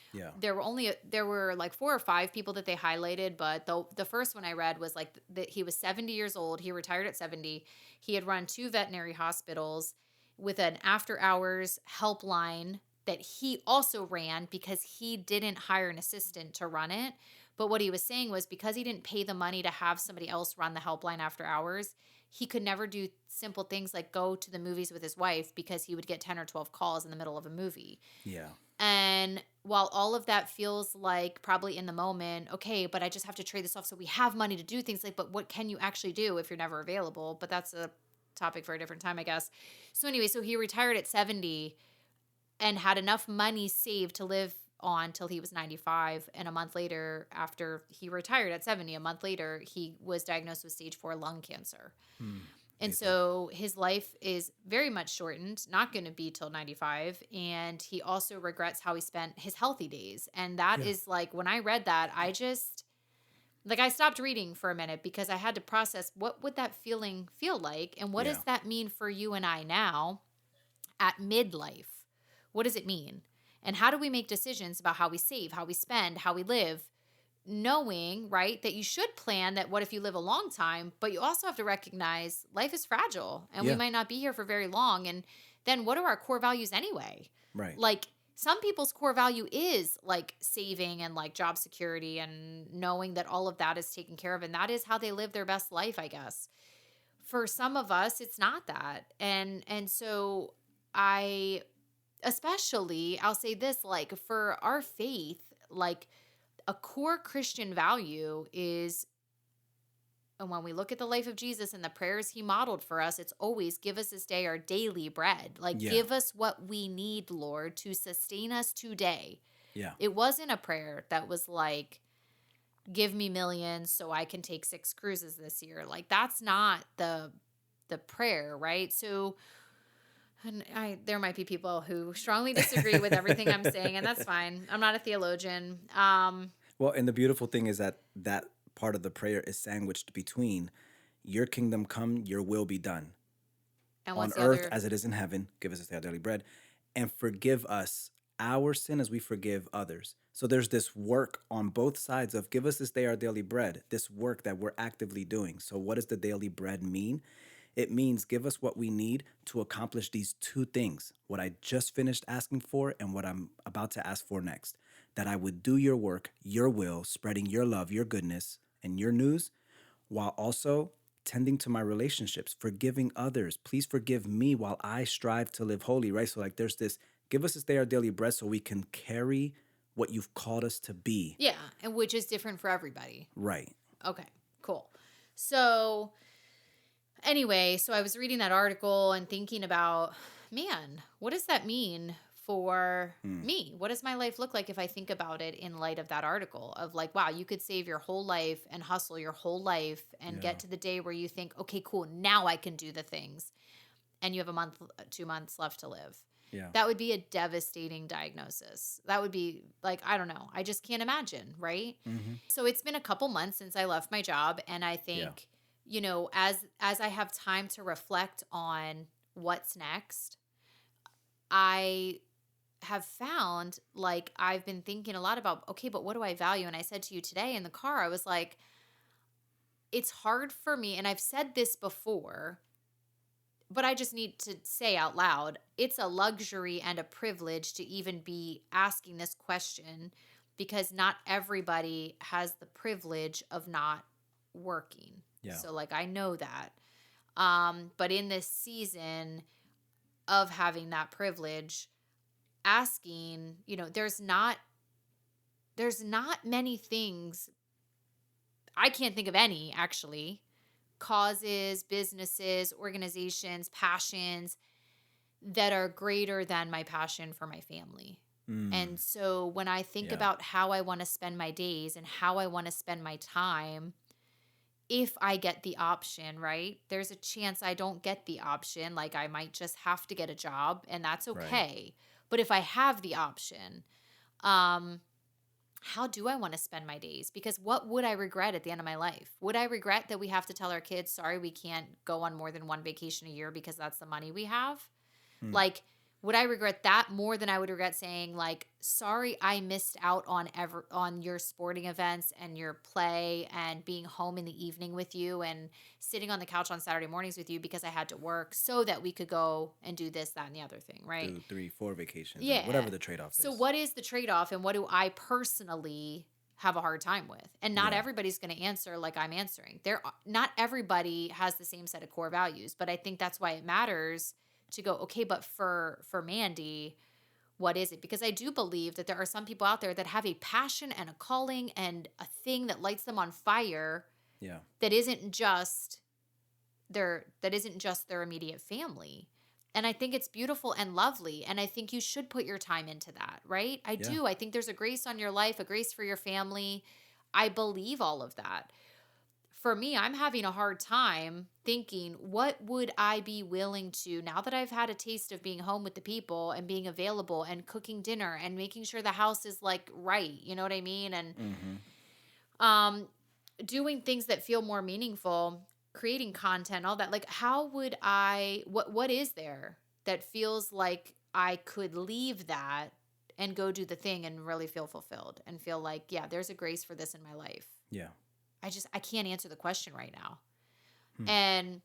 there were 4 or 5 people that they highlighted, but the first one I read was that he was 70 years old. He retired at 70. He had run 2 veterinary hospitals with an after hours helpline that he also ran because he didn't hire an assistant to run it. But what he was saying was, because he didn't pay the money to have somebody else run the helpline after hours, he could never do simple things like go to the movies with his wife because he would get 10 or 12 calls in the middle of a movie. Yeah. And while all of that feels like probably in the moment, okay, but I just have to trade this off so we have money to do things, but what can you actually do if you're never available? But that's a topic for a different time, I guess. So anyway, so he retired at 70 and had enough money saved to live on till he was 95, and a month later, after he retired at 70, a month later, he was diagnosed with stage 4 lung cancer. And so his life is very much shortened, not going to be till 95, and he also regrets how he spent his healthy days. And that is when I read that, I just I stopped reading for a minute because I had to process, what would that feeling feel like, and what does that mean for you and I now at midlife? What does it mean? And how do we make decisions about how we save, how we spend, how we live, knowing, right, that you should plan that what if you live a long time, but you also have to recognize life is fragile and we might not be here for very long. And then what are our core values anyway? Right. Some people's core value is saving and job security and knowing that all of that is taken care of. And that is how they live their best life, I guess. For some of us, it's not that. And so especially, I'll say this, for our faith, a core Christian value is, and when we look at the life of Jesus and the prayers he modeled for us, it's always, give us this day our daily bread. Give us what we need, Lord, to sustain us today. Yeah. It wasn't a prayer that was give me millions so I can take 6 cruises this year. That's not the prayer, right? So, and there might be people who strongly disagree with everything I'm saying, and that's fine. I'm not a theologian. Well, and the beautiful thing is that part of the prayer is sandwiched between your kingdom come, your will be done. And on earth as it is in heaven, give us this day our daily bread, and forgive us our sin as we forgive others. So there's this work on both sides of give us this day our daily bread, this work that we're actively doing. So what does the daily bread mean? It means give us what we need to accomplish these two things, what I just finished asking for and what I'm about to ask for next. That I would do your work, your will, spreading your love, your goodness, and your news, while also tending to my relationships, forgiving others. Please forgive me while I strive to live holy, right? So like there's this, give us this day our daily bread so we can carry what you've called us to be. Yeah, and which is different for everybody. Right. Okay, cool. So anyway, so I was reading that article and thinking about, man, what does that mean for me? What does my life look like if I think about it in light of that article of like, wow, you could save your whole life and hustle your whole life and get to the day where you think, okay, cool, now I can do the things. And you have a month, 2 months left to live. Yeah. That would be a devastating diagnosis. That would be like, I don't know. I just can't imagine, right? Mm-hmm. So it's been a couple months since I left my job. And I think, you know, as I have time to reflect on what's next, I have found like I've been thinking a lot about, okay, but what do I value? And I said to you today in the car, I was like, it's hard for me. And I've said this before, but I just need to say out loud, it's a luxury and a privilege to even be asking this question because not everybody has the privilege of not working. Yeah. So like, I know that. But in this season of having that privilege, asking, you know, there's not many things, I can't think of any actually, causes, businesses, organizations, passions that are greater than my passion for my family. And so when I think about how I want to spend my days and how I want to spend my time, if I get the option, right, there's a chance I don't get the option. Like I might just have to get a job and that's okay. Right. But if I have the option, how do I want to spend my days? Because what would I regret at the end of my life? Would I regret that we have to tell our kids, sorry, we can't go on more than one vacation a year because that's the money we have? Like, would I regret that more than I would regret saying like, sorry, I missed out on your sporting events and your play and being home in the evening with you and sitting on the couch on Saturday mornings with you because I had to work so that we could go and do this, that, and the other thing, right? 2, 3, 4 vacations. Yeah. Whatever the trade-off is. So what is the trade-off and what do I personally have a hard time with? And not everybody's going to answer like I'm answering. Not everybody has the same set of core values, but I think that's why it matters to go, okay, but for Mandy, what is it? Because I do believe that there are some people out there that have a passion and a calling and a thing that lights them on fire. Yeah. That isn't just their immediate family. And I think it's beautiful and lovely. And I think you should put your time into that, right? I do. I think there's a grace on your life, a grace for your family. I believe all of that. For me, I'm having a hard time thinking, what would I be willing to, now that I've had a taste of being home with the people and being available and cooking dinner and making sure the house is like right, you know what I mean? And doing things that feel more meaningful, creating content, all that. Like, how would what is there that feels like I could leave that and go do the thing and really feel fulfilled and feel like, yeah, there's a grace for this in my life. Yeah. I can't answer the question right now. And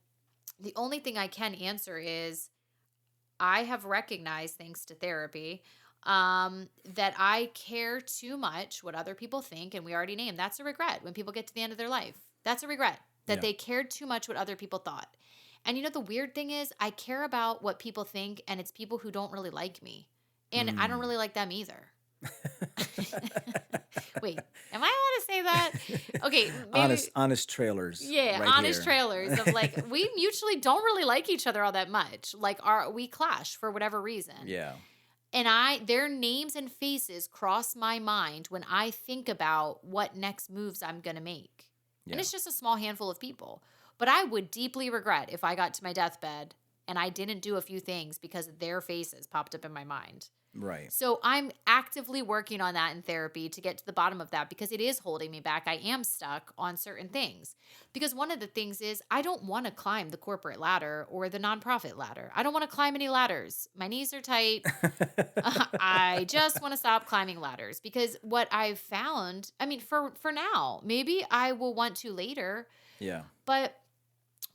the only thing I can answer is I have recognized, thanks to therapy, that I care too much what other people think. And we already named, that's a regret when people get to the end of their life. That's a regret that they cared too much what other people thought. And you know, the weird thing is I care about what people think and it's people who don't really like me. And I don't really like them either. Wait, am I allowed to say that? Okay, maybe, honest trailers. Yeah, right honest here. Trailers of like we mutually don't really like each other all that much. Like we clash for whatever reason. Yeah. And their names and faces cross my mind when I think about what next moves I'm gonna make. Yeah. And it's just a small handful of people. But I would deeply regret if I got to my deathbed and I didn't do a few things because their faces popped up in my mind. Right. So I'm actively working on that in therapy to get to the bottom of that because it is holding me back. I am stuck on certain things. Because one of the things is I don't want to climb the corporate ladder or the nonprofit ladder. I don't want to climb any ladders. My knees are tight. I just want to stop climbing ladders because what I've found, I mean, for now, maybe I will want to later. Yeah. But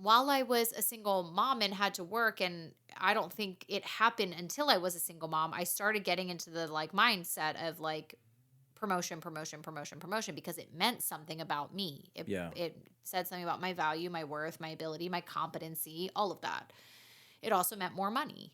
while I was a single mom and had to work, and I don't think it happened until I was a single mom, I started getting into the like mindset of like promotion because it meant something about me. It said something about my value, my worth, my ability, my competency, all of that. It also meant more money.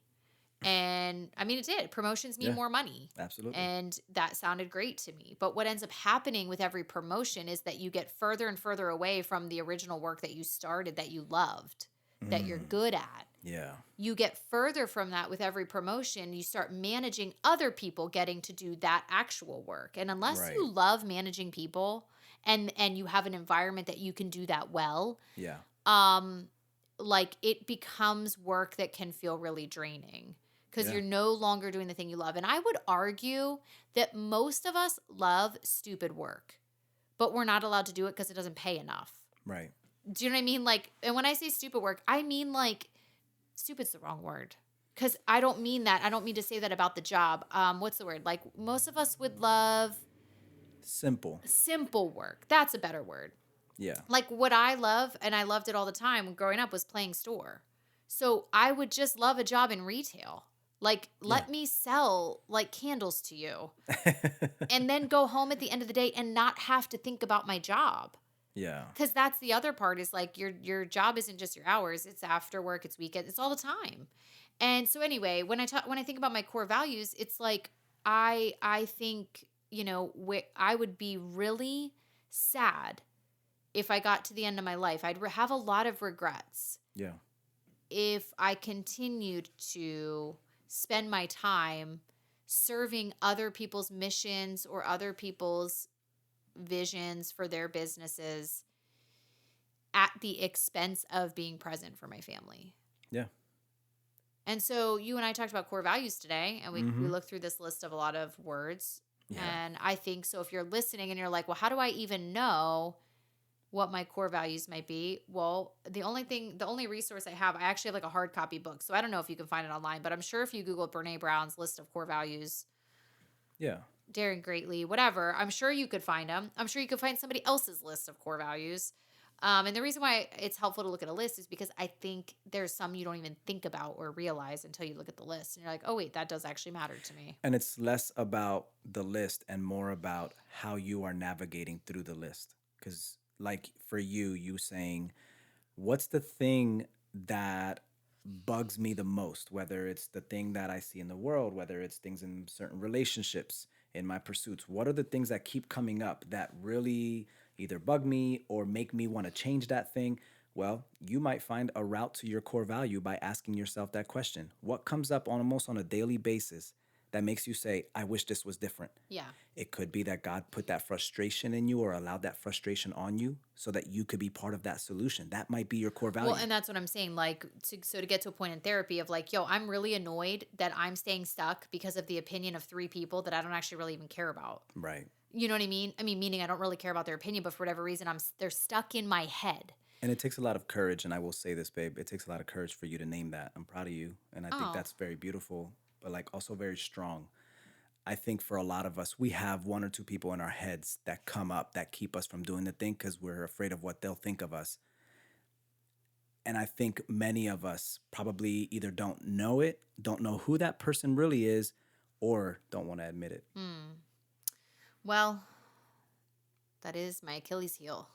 And I mean, it did. Promotions mean more money. Absolutely. And that sounded great to me. But what ends up happening with every promotion is that you get further and further away from the original work that you started, that you loved, that you're good at. Yeah. You get further from that with every promotion. You start managing other people getting to do that actual work. And unless you love managing people and you have an environment that you can do that well, like it becomes work that can feel really draining. Because you're no longer doing the thing you love. And I would argue that most of us love stupid work, but we're not allowed to do it because it doesn't pay enough. Right. Do you know what I mean? Like, and when I say stupid work, I mean like, stupid's the wrong word. Because I don't mean that. I don't mean to say that about the job. What's the word? Like, most of us would love simple work. That's a better word. Yeah. Like what I love, and I loved it all the time growing up, was playing store. So I would just love a job in retail. Like, let me sell like candles to you and then go home at the end of the day and not have to think about my job. Yeah. Because that's the other part is like your job isn't just your hours. It's after work. It's weekend. It's all the time. And so anyway, when I think about my core values, it's like I think, you know, I would be really sad if I got to the end of my life. I'd have a lot of regrets. Yeah. If I continued to spend my time serving other people's missions or other people's visions for their businesses at the expense of being present for my family. Yeah. And so you and I talked about core values today, and we looked through this list of a lot of words. Yeah. And I think so if you're listening and you're like, well, how do I even know what my core values might be? Well, the only resource I actually have like a hard copy book. So I don't know if you can find it online, but I'm sure if you Google Brene Brown's list of core values, daring greatly, whatever, I'm sure you could find them. I'm sure you could find somebody else's list of core values. And the reason why it's helpful to look at a list is because I think there's some you don't even think about or realize until you look at the list. And you're like, oh, wait, that does actually matter to me. And it's less about the list and more about how you are navigating through the list. Because like for you saying, what's the thing that bugs me the most, whether it's the thing that I see in the world, whether it's things in certain relationships, in my pursuits, what are the things that keep coming up that really either bug me or make me want to change that thing? Well, you might find a route to your core value by asking yourself that question. What comes up almost on a daily basis that makes you say, I wish this was different? Yeah. It could be that God put that frustration in you or allowed that frustration on you so that you could be part of that solution. That might be your core value. Well, and that's what I'm saying. Like, to get to a point in therapy of like, yo, I'm really annoyed that I'm staying stuck because of the opinion of 3 people that I don't actually really even care about. Right. You know what I mean? I mean, meaning I don't really care about their opinion, but for whatever reason, they're stuck in my head. And it takes a lot of courage. And I will say this, babe, it takes a lot of courage for you to name that. I'm proud of you. And I think that's very beautiful, but like also very strong. I think for a lot of us, we have 1 or 2 people in our heads that come up that keep us from doing the thing because we're afraid of what they'll think of us. And I think many of us probably either don't know it, don't know who that person really is, or don't want to admit it. Well, that is my Achilles heel.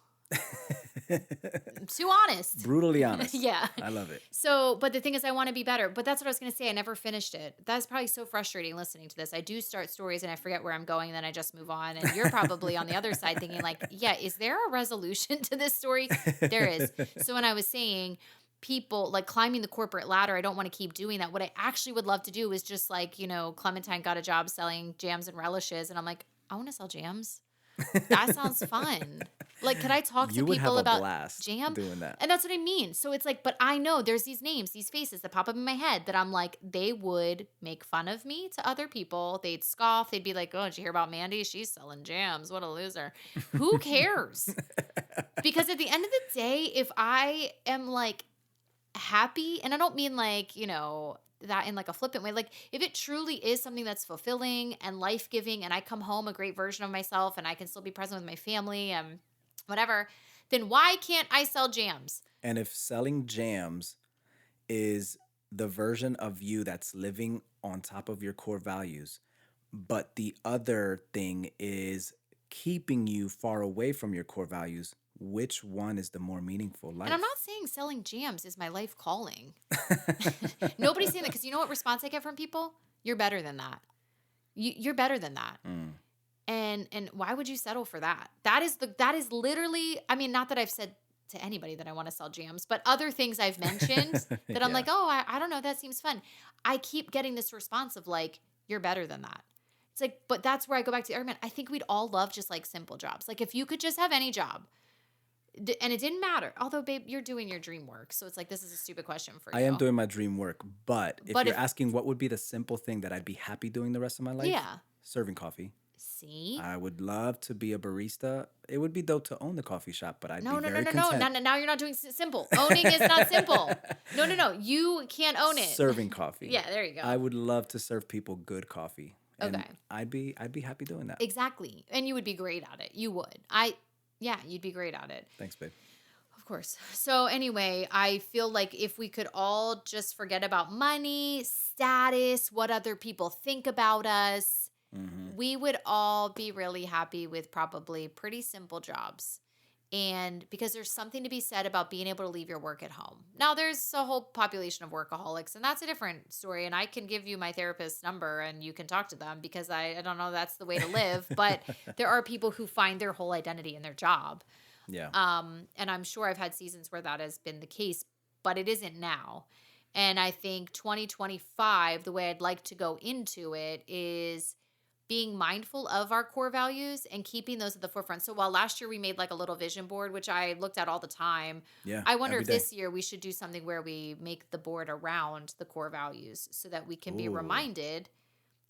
I'm too honest. Brutally honest. Yeah. I love it. So, but the thing is, I want to be better. But that's what I was going to say. I never finished it. That's probably so frustrating listening to this. I do start stories and I forget where I'm going, and then I just move on. And you're probably on the other side thinking like, yeah, is there a resolution to this story? There is. So when I was saying people like climbing the corporate ladder, I don't want to keep doing that. What I actually would love to do is just like, you know, Clementine got a job selling jams and relishes. And I'm like, I want to sell jams. That sounds fun. Like, could I talk to You would have people a about blast jam? doing that. And that's what I mean. So it's like, but I know there's these names, these faces that pop up in my head that I'm like, they would make fun of me to other people. They'd scoff. They'd be like, oh, did you hear about Mandy? She's selling jams. What a loser. Who cares? Because at the end of the day, if I am like happy, and I don't mean like, that in like a flippant way, like if it truly is something that's fulfilling and life-giving and I come home a great version of myself and I can still be present with my family and whatever, then why can't I sell jams? And if selling jams is the version of you that's living on top of your core values, but the other thing is keeping you far away from your core values, which one is the more meaningful life? And I'm not saying selling jams is my life calling. Nobody's saying that, because you know what response I get from people? You're better than that. You're better than that. And why would you settle for that? That is literally, I mean, not that I've said to anybody that I want to sell jams, but other things I've mentioned that I'm like, oh, I don't know, that seems fun. I keep getting this response of like, you're better than that. It's like, but that's where I go back to the argument. I think we'd all love just like simple jobs. Like if you could just have any job and it didn't matter. Although, babe, you're doing your dream work. So it's like, this is a stupid question for you. I am doing my dream work. But if you're asking what would be the simple thing that I'd be happy doing the rest of my life? Yeah. Serving coffee. See? I would love to be a barista. It would be dope to own the coffee shop, but I'd be very content. No. Now you're not doing simple. Owning is not simple. No. You can't own it. Serving coffee. Yeah, there you go. I would love to serve people good coffee. And okay. I'd be happy doing that. Exactly. And you would be great at it. You would. Yeah, you'd be great at it. Thanks, babe. Of course. So anyway, I feel like if we could all just forget about money, status, what other people think about us, we would all be really happy with probably pretty simple jobs. And because there's something to be said about being able to leave your work at home. Now, there's a whole population of workaholics, and that's a different story. And I can give you my therapist's number, and you can talk to them, because I don't know that's the way to live. But there are people who find their whole identity in their job. Yeah. And I'm sure I've had seasons where that has been the case, but it isn't now. And I think 2025, the way I'd like to go into it is being mindful of our core values and keeping those at the forefront. So while last year we made like a little vision board, which I looked at all the time, I wonder if this year we should do something where we make the board around the core values so that we can be reminded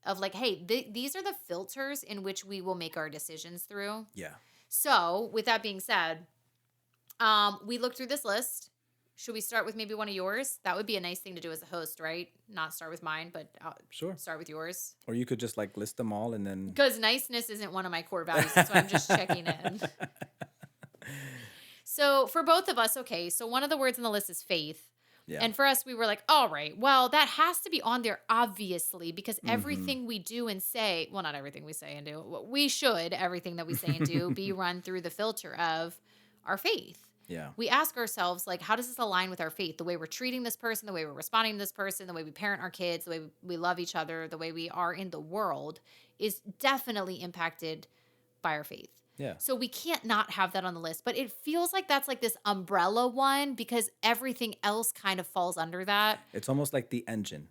of like, hey, these are the filters in which we will make our decisions through. Yeah. So with that being said, we looked through this list. Should we start with maybe one of yours? That would be a nice thing to do as a host, right? Not start with mine, but sure, start with yours. Or you could just like list them all and then... Because niceness isn't one of my core values, so I'm just checking in. So for both of us, okay, so one of the words on the list is faith. Yeah. And for us, we were like, all right, well, that has to be on there, obviously, because everything we do and say, well, not everything we say and do, we should, everything that we say and do, be run through the filter of our faith. Yeah. We ask ourselves, like, how does this align with our faith? The way we're treating this person, the way we're responding to this person, the way we parent our kids, the way we love each other, the way we are in the world is definitely impacted by our faith. Yeah. So we can't not have that on the list, but it feels like that's like this umbrella one because everything else kind of falls under that. It's almost like the engine.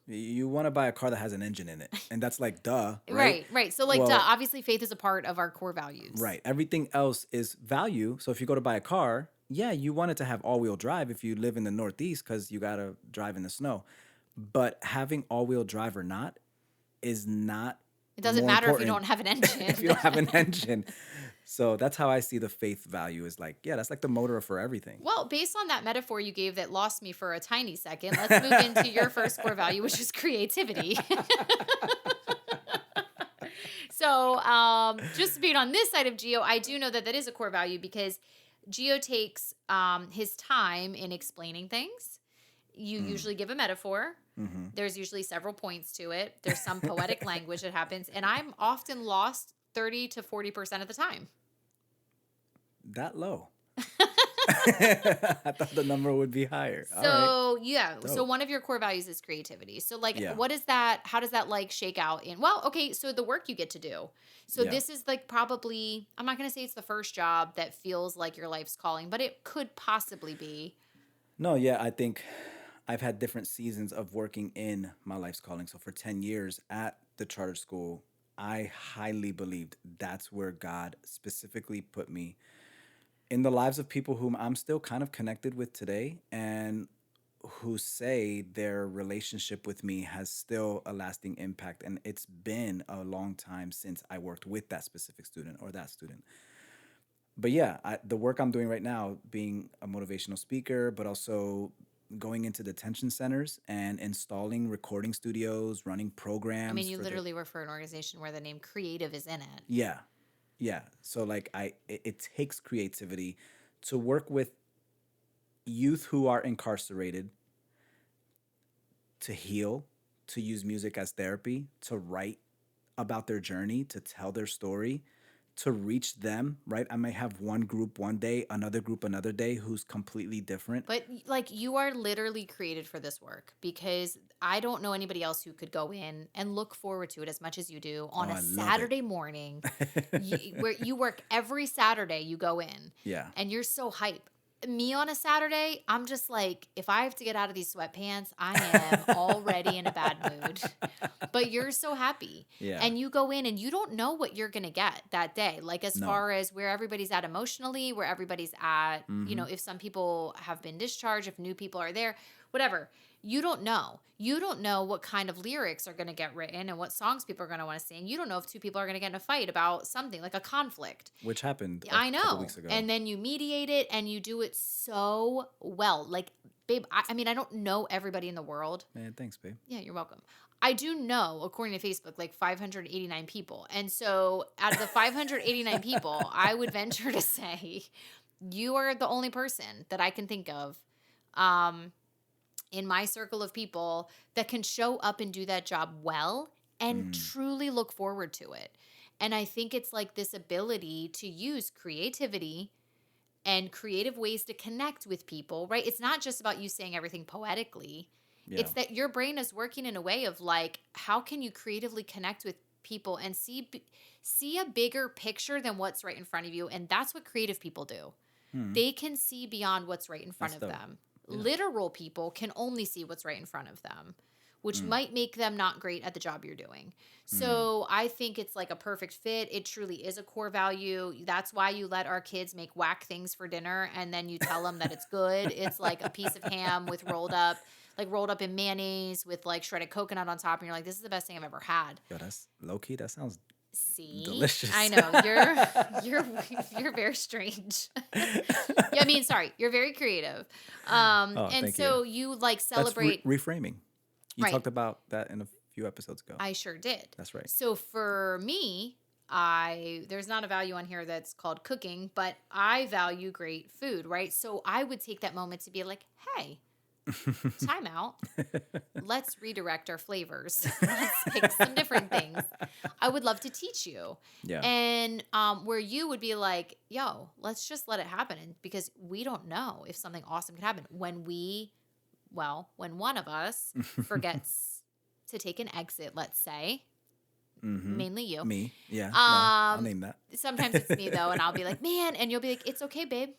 You want to buy a car that has an engine in it, and that's like duh, right? Right. So like duh, obviously faith is a part of our core values. Right. Everything else is value. So if you go to buy a car, yeah, you want it to have all-wheel drive if you live in the Northeast because you got to drive in the snow. But having all-wheel drive or not is not It doesn't matter if you don't have an engine. If you don't have an engine. So that's how I see the faith value is like, yeah, that's like the motor for everything. Well, based on that metaphor you gave that lost me for a tiny second, let's move into your first core value, which is creativity. So just being on this side of Geo, I do know that that is a core value because Geo takes his time in explaining things. You usually give a metaphor. Mm-hmm. There's usually several points to it. There's some poetic language that happens. And I'm often lost 30 to 40% of the time. That low. I thought the number would be higher. So, yeah. Dope. So one of your core values is creativity. So like, what is that? How does that like shake out in? Well, okay. So the work you get to do. So this is like probably, I'm not going to say it's the first job that feels like your life's calling, but it could possibly be. No, yeah. I think I've had different seasons of working in my life's calling. So for 10 years at the charter school, I highly believed that's where God specifically put me in the lives of people whom I'm still kind of connected with today and who say their relationship with me has still a lasting impact. And it's been a long time since I worked with that specific student or that student. But yeah, the work I'm doing right now, being a motivational speaker, but also going into detention centers and installing recording studios, running programs. I mean, you literally work for an organization where the name creative is in it. Yeah. Yeah. So like it takes creativity to work with youth who are incarcerated, to heal, to use music as therapy, to write about their journey, to tell their story, to reach them, right? I may have one group one day, another group another day who's completely different. But like you are literally created for this work, because I don't know anybody else who could go in and look forward to it as much as you do on a Saturday morning where you work every Saturday, you go in. Yeah. And you're so hype. Me on a Saturday, I'm just like, if I have to get out of these sweatpants, I am already in a bad mood. But you're so happy. Yeah. And you go in and you don't know what you're going to get that day. Like as far as where everybody's at emotionally, where everybody's at, you know, if some people have been discharged, if new people are there, whatever. You don't know. You don't know what kind of lyrics are going to get written and what songs people are going to want to sing. You don't know if two people are going to get in a fight about something, like a conflict. Which happened a couple weeks ago. And then you mediate it and you do it so well. Like, babe, I mean, I don't know everybody in the world. Man, thanks, babe. Yeah, you're welcome. I do know, according to Facebook, like 589 people. And so out of the 589 people, I would venture to say you are the only person that I can think of in my circle of people that can show up and do that job well and truly look forward to it. And I think it's like this ability to use creativity and creative ways to connect with people, right? It's not just about you saying everything poetically. Yeah. It's that your brain is working in a way of like, how can you creatively connect with people and see a bigger picture than what's right in front of you? And that's what creative people do. They can see beyond what's right in front of them. Yeah. Literal people can only see what's right in front of them, which might make them not great at the job you're doing. So I think it's like a perfect fit. It truly is a core value. That's why you let our kids make whack things for dinner and then you tell them that it's good. It's like a piece of ham with rolled up in mayonnaise with like shredded coconut on top. And you're like, this is the best thing I've ever had. Yo, that's low key. That sounds delicious. I know you're very strange. I mean, sorry, you're very creative. And so you like celebrate reframing. You talked about that in a few episodes ago. I sure did. That's right. So for me, there's not a value on here that's called cooking, but I value great food, right? So I would take that moment to be like, hey, time out. Let's redirect our flavors. Let's pick some different things. I would love to teach you. Yeah. And where you would be like, yo, let's just let it happen. And because we don't know if something awesome could happen when one of us forgets to take an exit, let's say. Mainly you. Me. Yeah. I'll name that. Sometimes it's me though, and I'll be like, man, and you'll be like, it's okay, babe.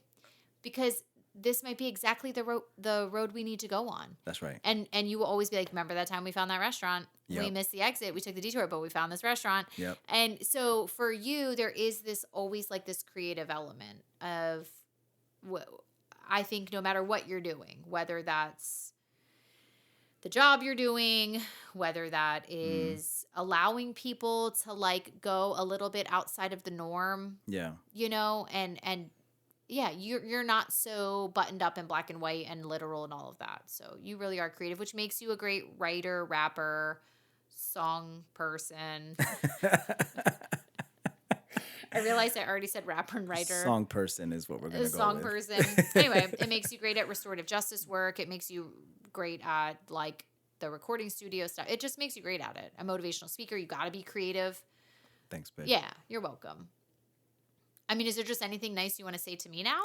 Because this might be exactly the road we need to go on. That's right. And you will always be like, remember that time we found that restaurant? Yep. We missed the exit. We took the detour, but we found this restaurant. Yep. And so for you, there is this always like this creative element of I think no matter what you're doing, whether that's the job you're doing, whether that is allowing people to like go a little bit outside of the norm. Yeah. You know, and yeah, you're not so buttoned up in black and white and literal and all of that. So you really are creative, which makes you a great writer, rapper, song person. I realized I already said rapper and writer. Song person is what we're going to go with. Song person. Anyway, it makes you great at restorative justice work. It makes you great at like the recording studio stuff. It just makes you great at it. A motivational speaker. You got to be creative. Thanks, babe. Yeah, you're welcome. I mean, is there just anything nice you want to say to me now?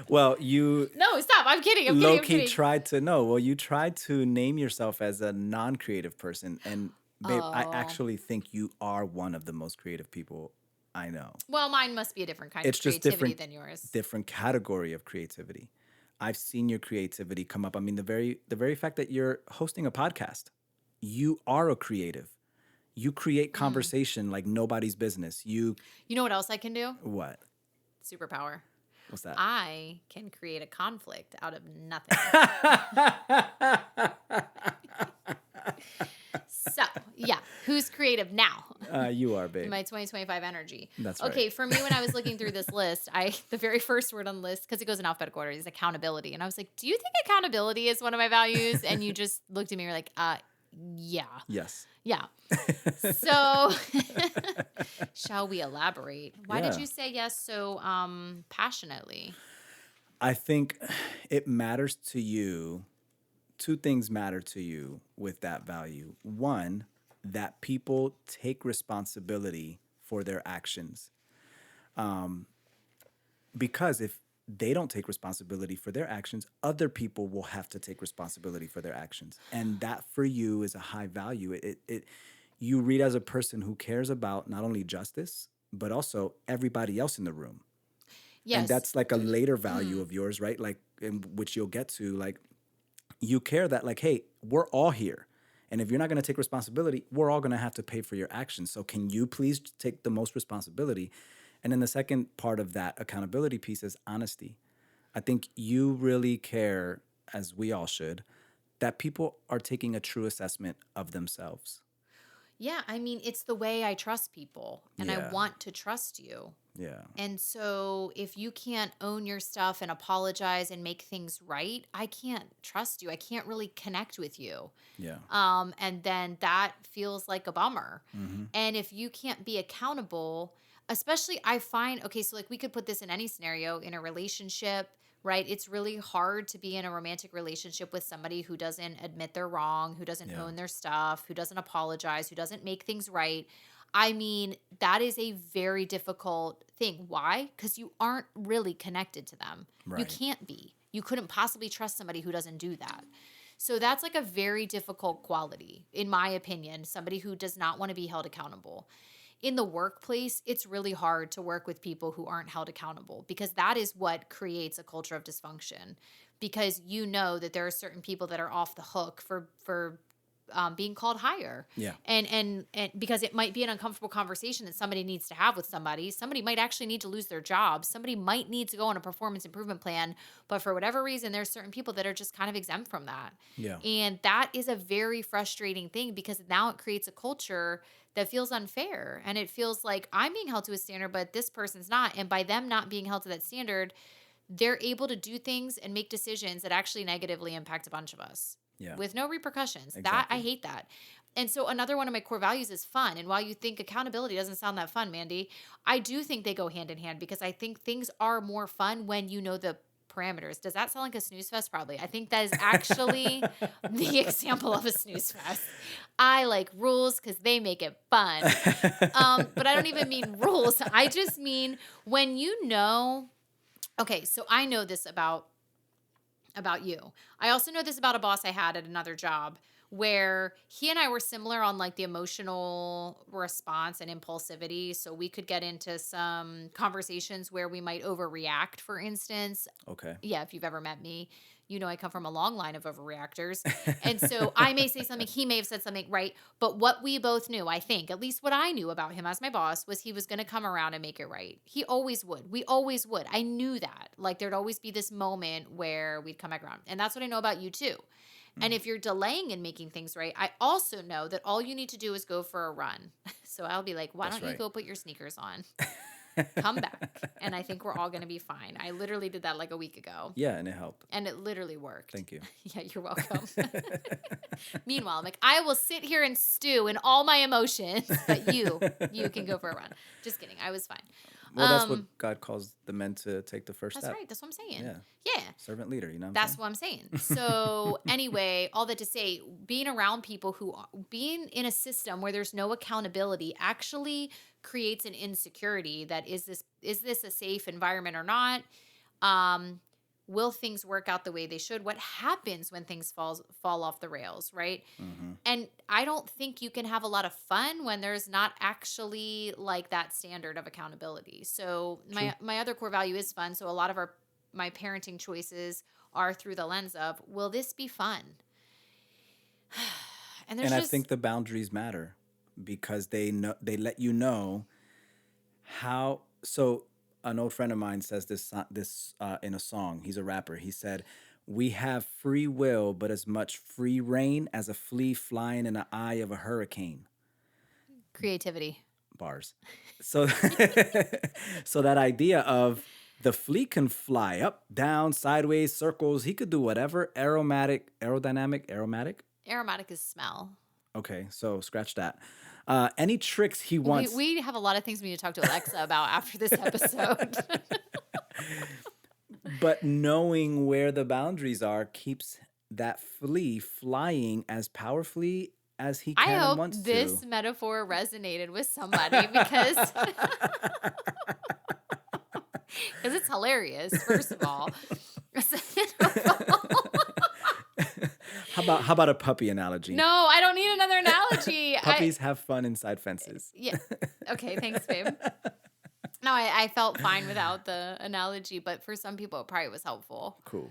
Well, No, stop. I'm kidding. Low-key tried to name yourself as a non-creative person. And, babe, I actually think you are one of the most creative people I know. Well, mine must be a different kind of creativity than yours. Different category of creativity. I've seen your creativity come up. I mean, the very fact that you're hosting a podcast, you are a creative. You create conversation like nobody's business. You know what else I can do? What? Superpower. What's that? I can create a conflict out of nothing. So, yeah. Who's creative now? You are, babe. My 2025 energy. That's right. Okay, for me, when I was looking through this list, the very first word on the list, because it goes in alphabetical order, is accountability. And I was like, do you think accountability is one of my values? And you just looked at me and were like, yeah. Yes. Yeah. So, shall we elaborate? Why did you say yes so passionately? I think it matters to you. Two things matter to you with that value. One, that people take responsibility for their actions. Because if they don't take responsibility for their actions, other people will have to take responsibility for their actions. And that for you is a high value. You read as a person who cares about not only justice, but also everybody else in the room. Yes. And that's like a later value of yours, right? Like, in which you'll get to, like, you care that, like, hey, we're all here. And if you're not going to take responsibility, we're all going to have to pay for your actions. So can you please take the most responsibility? And then the second part of that accountability piece is honesty. I think you really care, as we all should, that people are taking a true assessment of themselves. Yeah, I mean, it's the way I trust people, and I want to trust you. Yeah. And so if you can't own your stuff and apologize and make things right, I can't trust you. I can't really connect with you. Yeah. And then that feels like a bummer. Mm-hmm. And if you can't be accountable, especially I find, okay, so like we could put this in any scenario, in a relationship, right? It's really hard to be in a romantic relationship with somebody who doesn't admit they're wrong, who doesn't own their stuff, who doesn't apologize, who doesn't make things right. I mean, that is a very difficult thing. Why? Because you aren't really connected to them. Right. You can't be. You couldn't possibly trust somebody who doesn't do that. So that's like a very difficult quality, in my opinion, somebody who does not want to be held accountable. In the workplace, it's really hard to work with people who aren't held accountable, because that is what creates a culture of dysfunction, because you know that there are certain people that are off the hook for being called higher. Yeah. And because it might be an uncomfortable conversation that somebody needs to have with somebody. Somebody might actually need to lose their job. Somebody might need to go on a performance improvement plan. But for whatever reason, there's certain people that are just kind of exempt from that. Yeah. And that is a very frustrating thing, because now it creates a culture that feels unfair. And it feels like I'm being held to a standard, but this person's not. And by them not being held to that standard, they're able to do things and make decisions that actually negatively impact a bunch of us. Yeah. With no repercussions. Exactly. That, I hate that. And so another one of my core values is fun. And while you think accountability doesn't sound that fun, Mandy, I do think they go hand in hand, because I think things are more fun when you know the parameters. Does that sound like a snooze fest? Probably. I think that is actually the example of a snooze fest. I like rules because they make it fun. But I don't even mean rules. I just mean when you know, okay, so I know this about you. I also know this about a boss I had at another job, where he and I were similar on like the emotional response and impulsivity. So we could get into some conversations where we might overreact, for instance. Okay. Yeah, if you've ever met me, you know I come from a long line of overreactors. And so I may say something, he may have said something, right? But what we both knew, I think, at least what I knew about him as my boss, was he was going to come around and make it right. He always would. We always would. I knew that. Like there'd always be this moment where we'd come back around. And that's what I know about you too. And if you're delaying in making things right, I also know that all you need to do is go for a run. So I'll be like, why don't you go put your sneakers on? Come back. And I think we're all going to be fine. I literally did that like a week ago. Yeah, and it helped. And it literally worked. Thank you. Yeah, you're welcome. Meanwhile, I'm like, I will sit here and stew in all my emotions, but you can go for a run. Just kidding. I was fine. Well, that's what God calls the men to take the first step. That's right. That's what I'm saying. Yeah. Servant leader, you know what I'm saying? So anyway, all that to say, being around people being in a system where there's no accountability actually creates an insecurity that is this a safe environment or not? Will things work out the way they should? What happens when things fall off the rails, right? Mm-hmm. And I don't think you can have a lot of fun when there's not actually like that standard of accountability. So my other core value is fun. So a lot of my parenting choices are through the lens of, will this be fun? And I think the boundaries matter, because they let you know how. So an old friend of mine says this in a song. He's a rapper. He said, "We have free will, but as much free reign as a flea flying in the eye of a hurricane." Creativity. Bars. So, so that idea of the flea can fly up, down, sideways, circles. He could do whatever. Aromatic. Aromatic is smell. Okay, so scratch that. Any tricks he wants. We have a lot of things we need to talk to Alexa about after this episode. But knowing where the boundaries are keeps that flea flying as powerfully as he can and wants to. I hope this metaphor resonated with somebody because it's hilarious, first of all. How about a puppy analogy? No, I don't need another analogy. Puppies have fun inside fences. Yeah. Okay, thanks, babe. No, I felt fine without the analogy, but for some people, it probably was helpful. Cool.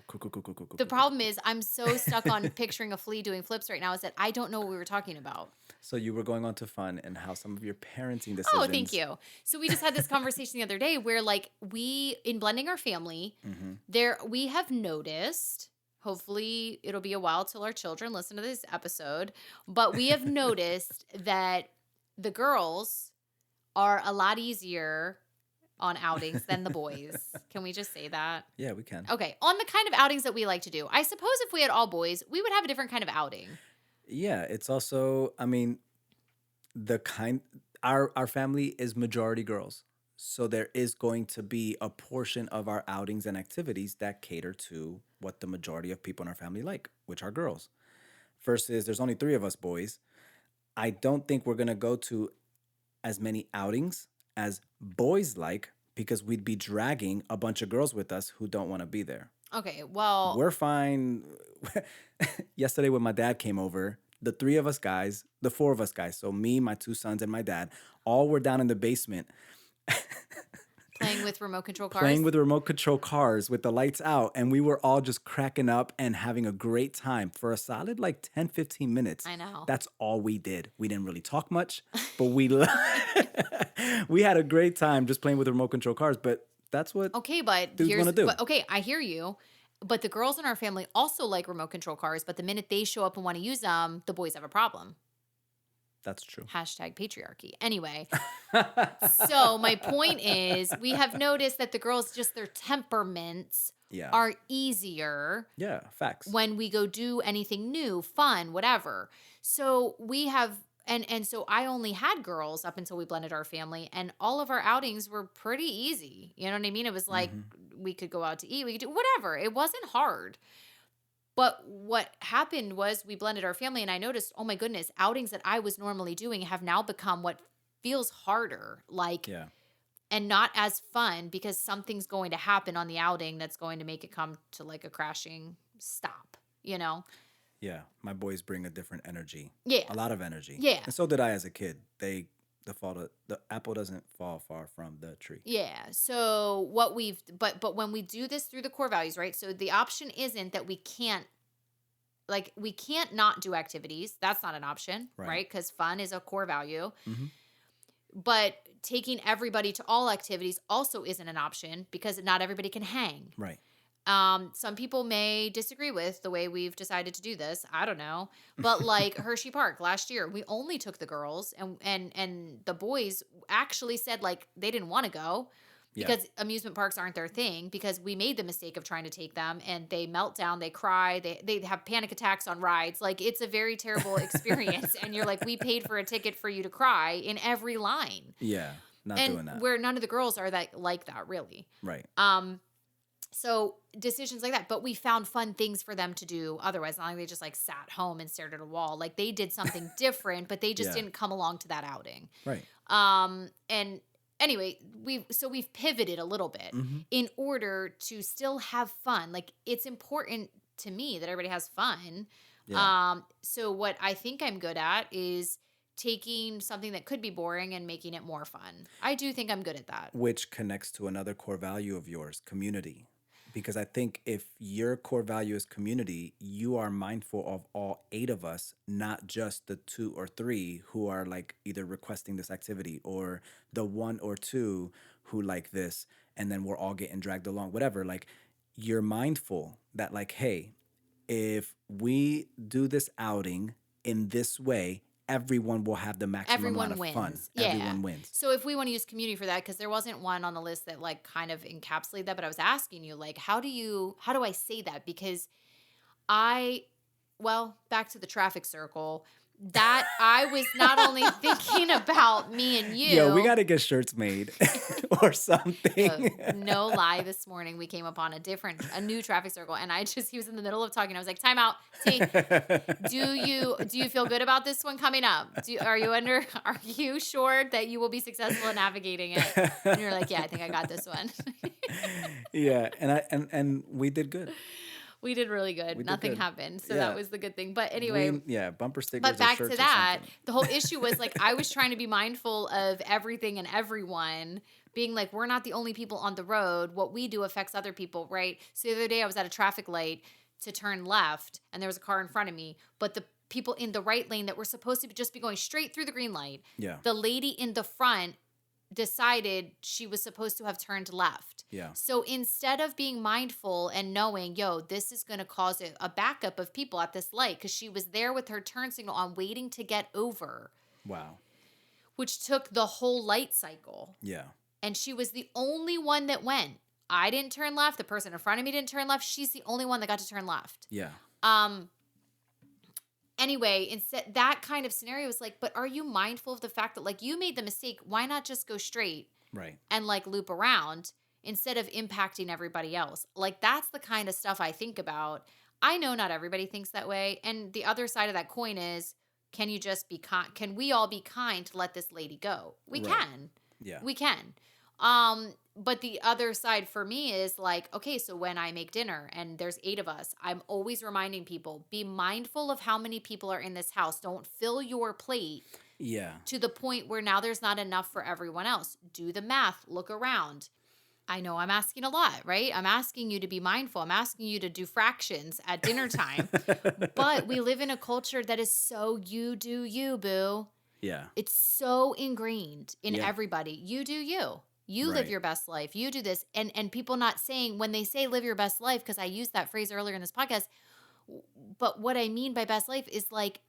The problem is I'm so stuck on picturing a flea doing flips right now is that I don't know what we were talking about. So you were going on to fun and how some of your parenting decisions. Oh, thank you. So we just had this conversation the other day where in blending our family, we have noticed, hopefully it'll be a while till our children listen to this episode, but we have noticed that the girls are a lot easier on outings than the boys. Can we just say that? Yeah, we can. Okay. On the kind of outings that we like to do. I suppose if we had all boys, we would have a different kind of outing. Yeah, it's also, I mean, our family is majority girls. So there is going to be a portion of our outings and activities that cater to what the majority of people in our family like, which are girls. Versus there's only 3 of us boys. I don't think we're going to go to as many outings as boys like because we'd be dragging a bunch of girls with us who don't want to be there. Okay, well... We're fine. Yesterday when my dad came over, the 4 of us guys, so me, my 2 sons, and my dad, all were down in the basement. Playing with remote control cars with the lights out. And we were all just cracking up and having a great time for a solid 10, 15 minutes. I know. That's all we did. We didn't really talk much, but we had a great time just playing with remote control cars. But that's what dudes want to do. Okay, I hear you. But the girls in our family also like remote control cars. But the minute they show up and want to use them, the boys have a problem. That's true. #patriarchy. Anyway, so my point is we have noticed that the girls, just their temperaments are easier. Yeah, facts. When we go do anything new, fun, whatever. So we have, and so I only had girls up until we blended our family, and all of our outings were pretty easy. You know what I mean? It was like we could go out to eat, we could do whatever. It wasn't hard. But what happened was we blended our family and I noticed, oh my goodness, outings that I was normally doing have now become what feels harder, and not as fun because something's going to happen on the outing that's going to make it come to a crashing stop, you know? Yeah, my boys bring a different energy. Yeah. A lot of energy. Yeah. And so did I as a kid. The apple doesn't fall far from the tree. Yeah. So but when we do this through the core values, right? So the option isn't that we can't not do activities. That's not an option, right? Because fun is a core value. Mm-hmm. But taking everybody to all activities also isn't an option because not everybody can hang. Right. Some people may disagree with the way we've decided to do this. I don't know. But Hershey Park last year, we only took the girls and the boys actually said they didn't want to go because amusement parks aren't their thing because we made the mistake of trying to take them and they melt down, they cry, they have panic attacks on rides. It's a very terrible experience. And you're we paid for a ticket for you to cry in every line. Yeah. Not doing that. Where none of the girls are like that really. Right. So decisions like that, but we found fun things for them to do. Otherwise, not they just sat home and stared at a wall. They did something different, but they just didn't come along to that outing. Right. And anyway, we've pivoted a little bit in order to still have fun. It's important to me that everybody has fun. Yeah. So what I think I'm good at is taking something that could be boring and making it more fun. I do think I'm good at that. Which connects to another core value of yours, community. because I think if your core value is community, you are mindful of all 8 of us, not just the 2 or 3 who are like either requesting this activity or the 1 or 2 who like this, and then we're all getting dragged along, whatever. Like, you're mindful that like, hey, if we do this outing in this way, everyone will have the maximum amount of fun. Yeah. Everyone wins. So if we want to use community for that, because there wasn't one on the list that like kind of encapsulated that, but I was asking you, like, how do I say that? Because back to the traffic circle, that I was not only thinking about me and you. Yo, we got to get shirts made or something. No lie, this morning we came upon a new traffic circle, and he was in the middle of talking. I was like, time out. T, do you feel good about this one coming up? Are you sure that you will be successful in navigating it? And you're like, yeah, I think I got this one. Yeah. And we did good. We did really good. Nothing happened. So that was the good thing. But anyway. Bumper stickers. But back to that, the whole issue was like, I was trying to be mindful of everything and everyone, being like, we're not the only people on the road. What we do affects other people, right? So the other day I was at a traffic light to turn left, and there was a car in front of me, but the people in the right lane that were supposed to just be going straight through the green light, the lady in the front decided she was supposed to have turned left. Yeah. So instead of being mindful and knowing, this is going to cause a backup of people at this light, because she was there with her turn signal on waiting to get over. Wow. Which took the whole light cycle. Yeah. And she was the only one that went. I didn't turn left. The person in front of me didn't turn left. She's the only one that got to turn left. Yeah. Anyway, instead, that kind of scenario is like, but are you mindful of the fact that like you made the mistake? Why not just go straight? Right. And like loop around instead of impacting everybody else? Like, that's the kind of stuff I think about. I know not everybody thinks that way. And the other side of that coin is, can you just be kind? Can we all be kind to let this lady go? We can. Yeah. We can. But the other side for me is like, okay, so when I make dinner and there's 8 of us, I'm always reminding people, be mindful of how many people are in this house. Don't fill your plate to the point where now there's not enough for everyone else. Do the math, look around. I know I'm asking a lot, right? I'm asking you to be mindful. I'm asking you to do fractions at dinner time. But we live in a culture that is so you do you, boo. Yeah. It's so ingrained in everybody. You do you. You live your best life. You do this. And people not saying, when they say live your best life, because I used that phrase earlier in this podcast, but what I mean by best life is like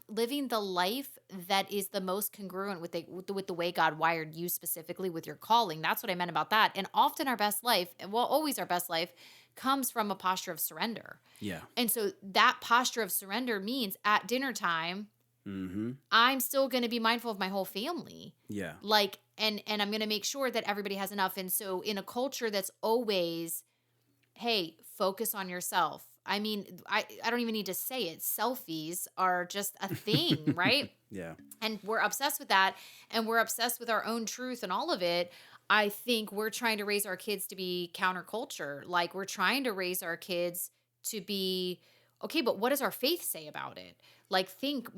living the life that is the most congruent with the way God wired you specifically with your calling. That's what I meant about that. And often our best life, always our best life, comes from a posture of surrender. Yeah. And so that posture of surrender means at dinner time, I'm still going to be mindful of my whole family. Yeah. Like, and I'm going to make sure that everybody has enough. And so in a culture that's always, hey, focus on yourself. I mean, I don't even need to say it. Selfies are just a thing, right? Yeah. And we're obsessed with that. And we're obsessed with our own truth and all of it. I think we're trying to raise our kids to be counterculture. Like, we're trying to raise our kids to be, okay, but what does our faith say about it? Like, think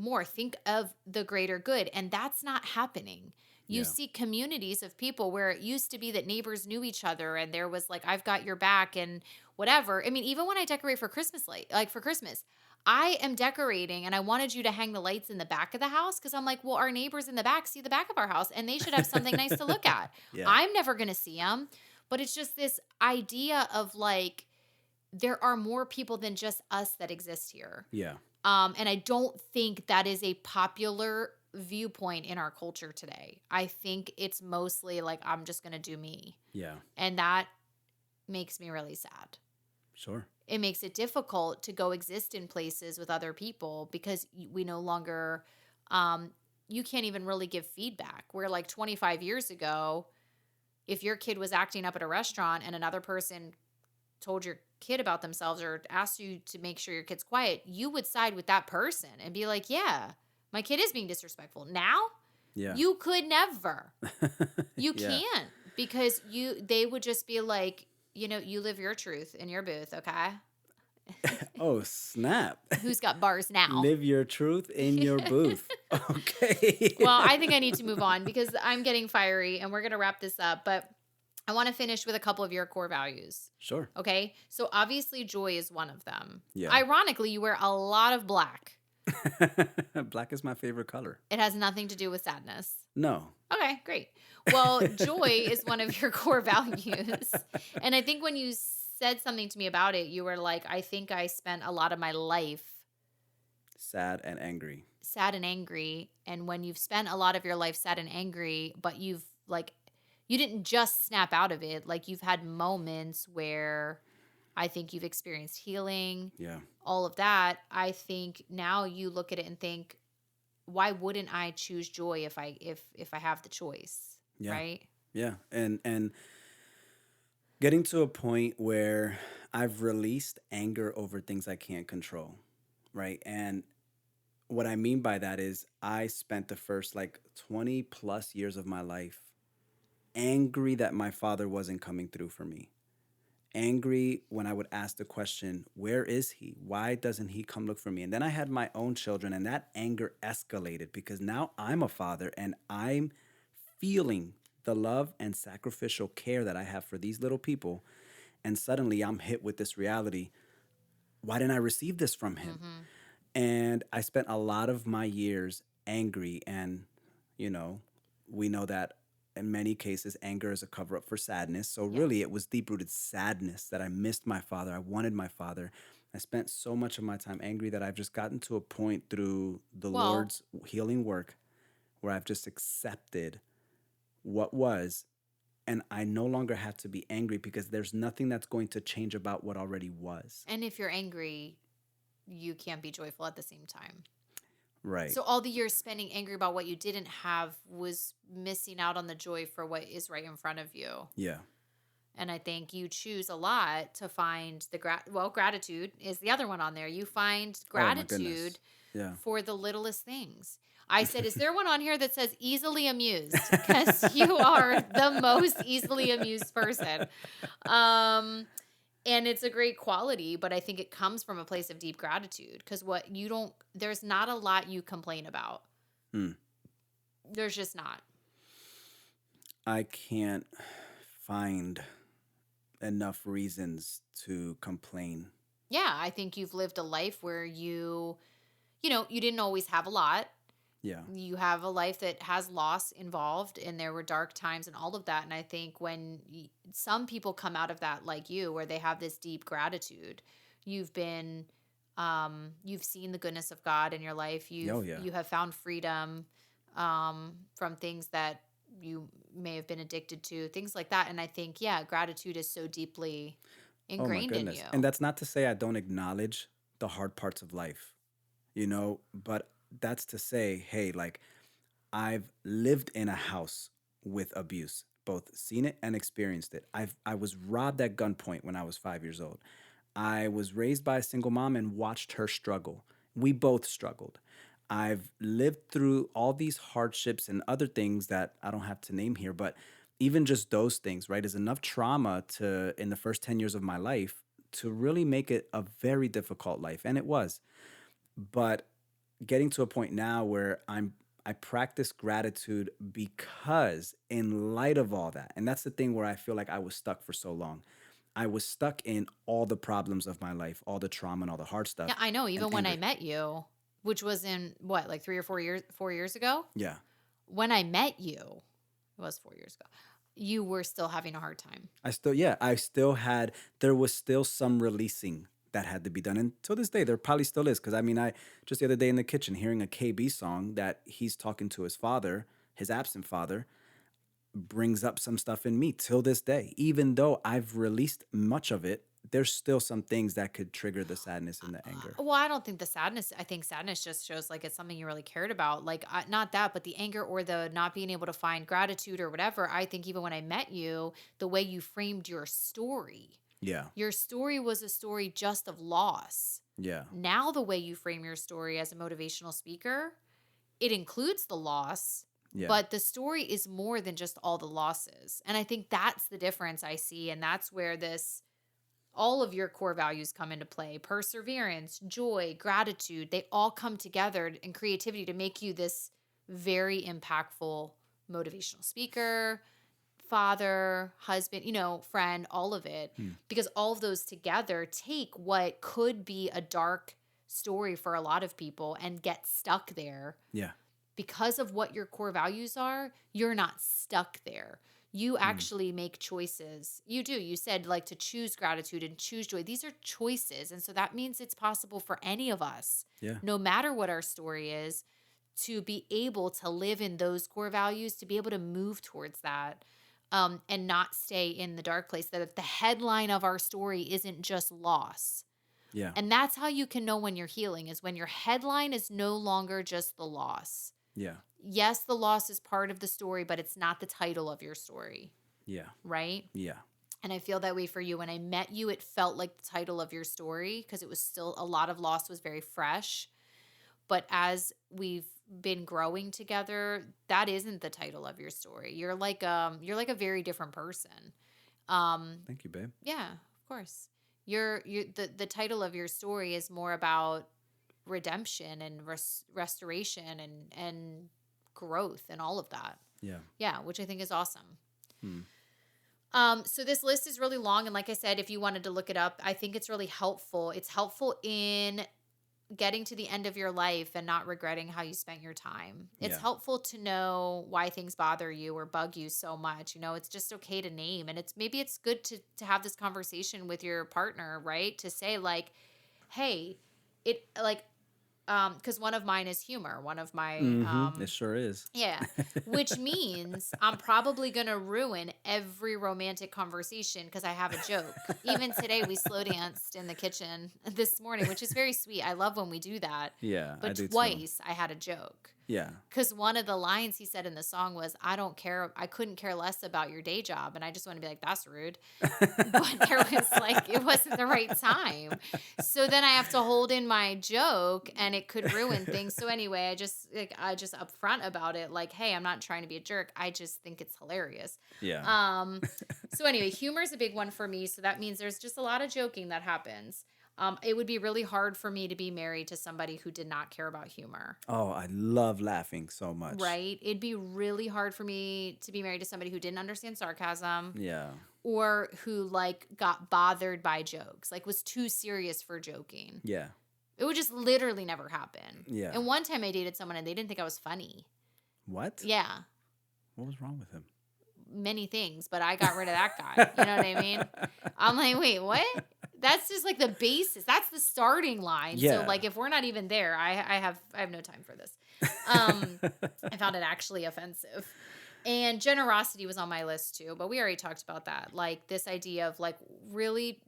of the greater good. And that's not happening. You see communities of people where it used to be that neighbors knew each other and there was like, I've got your back and whatever. I mean, even when I decorate for Christmas, for Christmas, I am decorating and I wanted you to hang the lights in the back of the house because I'm like, well, our neighbors in the back see the back of our house and they should have something nice to look at. Yeah. I'm never going to see them. But it's just this idea of like, there are more people than just us that exist here. Yeah. And I don't think that is a popular viewpoint in our culture today. I think it's mostly like, I'm just going to do me. Yeah. And that makes me really sad. Sure. It makes it difficult to go exist in places with other people because we no longer, you can't even really give feedback. Where like 25 years ago, if your kid was acting up at a restaurant and another person told your kid about themselves or asked you to make sure your kid's quiet, you would side with that person and be like, yeah, my kid is being disrespectful. Now, you could never. You can't because they would just be like, you live your truth in your booth, okay? Oh, snap. Who's got bars now? Live your truth in your booth. Okay. Well, I think I need to move on because I'm getting fiery and we're going to wrap this up. But I want to finish with a couple of your core values. Sure. Okay. So obviously joy is one of them. Yeah. Ironically, you wear a lot of black. Black is my favorite color. It has nothing to do with sadness. No. Okay, great. Well, joy is one of your core values. And I think when you said something to me about it, you were like, I think I spent a lot of my life sad and angry. And when you've spent a lot of your life sad and angry, but you didn't just snap out of it. Like, you've had moments where I think you've experienced healing. Yeah. All of that. I think now you look at it and think, why wouldn't I choose joy if I have the choice? Yeah. Right? Yeah. And getting to a point where I've released anger over things I can't control. Right? And what I mean by that is I spent the first 20 plus years of my life angry that my father wasn't coming through for me. Angry when I would ask the question, where is he? Why doesn't he come look for me? And then I had my own children, and that anger escalated because now I'm a father and I'm feeling the love and sacrificial care that I have for these little people. And suddenly I'm hit with this reality. Why didn't I receive this from him? Mm-hmm. And I spent a lot of my years angry. And, we know that in many cases, anger is a cover-up for sadness. So really, it was deep-rooted sadness that I missed my father. I wanted my father. I spent so much of my time angry that I've just gotten to a point through the Lord's healing work where I've just accepted what was, and I no longer have to be angry because there's nothing that's going to change about what already was. And if you're angry, you can't be joyful at the same time. Right. So all the years spending angry about what you didn't have was missing out on the joy for what is right in front of you. Yeah. And I think you choose a lot to find the gratitude is the other one on there. You find gratitude for the littlest things. I said, is there one on here that says easily amused? Because you are the most easily amused person. And it's a great quality, but I think it comes from a place of deep gratitude because there's not a lot you complain about. There's just not. I can't find enough reasons to complain. Yeah, I think you've lived a life where you didn't always have a lot. Yeah. You have a life that has loss involved, and there were dark times and all of that. And I think when some people come out of that like you, where they have this deep gratitude, you've seen the goodness of God in your life. You have found freedom from things that you may have been addicted to, things like that. And I think, gratitude is so deeply ingrained in you. And that's not to say I don't acknowledge the hard parts of life, but that's to say, hey, I've lived in a house with abuse, both seen it and experienced it. I was robbed at gunpoint when I was 5 years old. I was raised by a single mom and watched her struggle. We both struggled. I've lived through all these hardships and other things that I don't have to name here, but even just those things, right, is enough trauma in the first 10 years of my life to really make it a very difficult life. And it was. But getting to a point now where I practice gratitude because in light of all that, and that's the thing where I feel like I was stuck for so long. I was stuck in all the problems of my life, all the trauma and all the hard stuff. Yeah, I know. Even when I met you, which was in 3 or 4 years ago? Yeah. When I met you, it was 4 years ago, you were still having a hard time. There was still some releasing that had to be done. And to this day, there probably still is. Because I just the other day in the kitchen, hearing a KB song that he's talking to his father, his absent father, brings up some stuff in me till this day. Even though I've released much of it, there's still some things that could trigger the sadness and the anger. Well, I don't think the sadness, I think sadness just shows it's something you really cared about. Not that, but the anger or the not being able to find gratitude or whatever. I think even when I met you, the way you framed your story. Yeah. Your story was a story just of loss. Yeah. Now the way you frame your story as a motivational speaker, it includes the loss, but the story is more than just all the losses. And I think that's the difference I see. And that's where all of your core values come into play. Perseverance, joy, gratitude, they all come together in creativity to make you this very impactful motivational speaker, father, husband, friend, all of it. Because all of those together take what could be a dark story for a lot of people and get stuck there. Yeah. Because of what your core values are, you're not stuck there. You actually make choices. You do. You said like to choose gratitude and choose joy. These are choices. And so that means it's possible for any of us, no matter what our story is, to be able to live in those core values, to be able to move towards that, and not stay in the dark place. That if the headline of our story isn't just loss. Yeah. And that's how you can know when you're healing, is when your headline is no longer just the loss. Yeah. Yes, the loss is part of the story, but it's not the title of your story. Yeah. Right? Yeah. And I feel that way for you. When I met you, it felt like the title of your story because it was still, a lot of loss was very fresh. But as we've been growing together, that isn't the title of your story. You're like a very different person. Thank you, babe. Yeah, of course. The title of your story is more about redemption and restoration and growth and all of that. Yeah. Yeah, which I think is awesome. So this list is really long. And like I said, if you wanted to look it up, I think it's really helpful. It's helpful in getting to the end of your life and not regretting how you spent your time. It's helpful to know why things bother you or bug you so much. It's just okay to name. And maybe it's good to have this conversation with your partner, right? To say like, hey, because one of mine is humor. One of my it sure is. Yeah, which means I'm probably gonna ruin every romantic conversation because I have a joke. Even today, we slow danced in the kitchen this morning, which is very sweet. I love when we do that. Yeah, but I do twice too. I had a joke. Yeah. Because one of the lines he said in the song was, I couldn't care less about your day job. And I just want to be like, that's rude. But there was like, it wasn't the right time. So then I have to hold in my joke and it could ruin things. So anyway, I just upfront about it. Like, hey, I'm not trying to be a jerk. I just think it's hilarious. Yeah. So anyway, humor is a big one for me. So that means there's just a lot of joking that happens. It would be really hard for me to be married to somebody who did not care about humor. Oh, I love laughing so much. Right? It'd be really hard for me to be married to somebody who didn't understand sarcasm. Yeah. Or who like got bothered by jokes, like was too serious for joking. Yeah. It would just literally never happen. Yeah. And one time I dated someone and they didn't think I was funny. What? Yeah. What was wrong with him? Many things, but I got rid of that guy. You know what I mean? I'm like, wait, what? That's just like the basis. That's the starting line. Yeah. So like if we're not even there, I have no time for this. I found it actually offensive. And generosity was on my list too, but we already talked about that. Like this idea of like really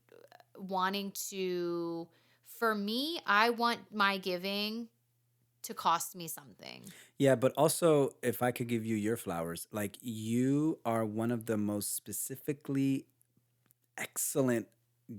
wanting to, for me, I want my giving to cost me something. Yeah, but also if I could give you your flowers, like you are one of the most specifically excellent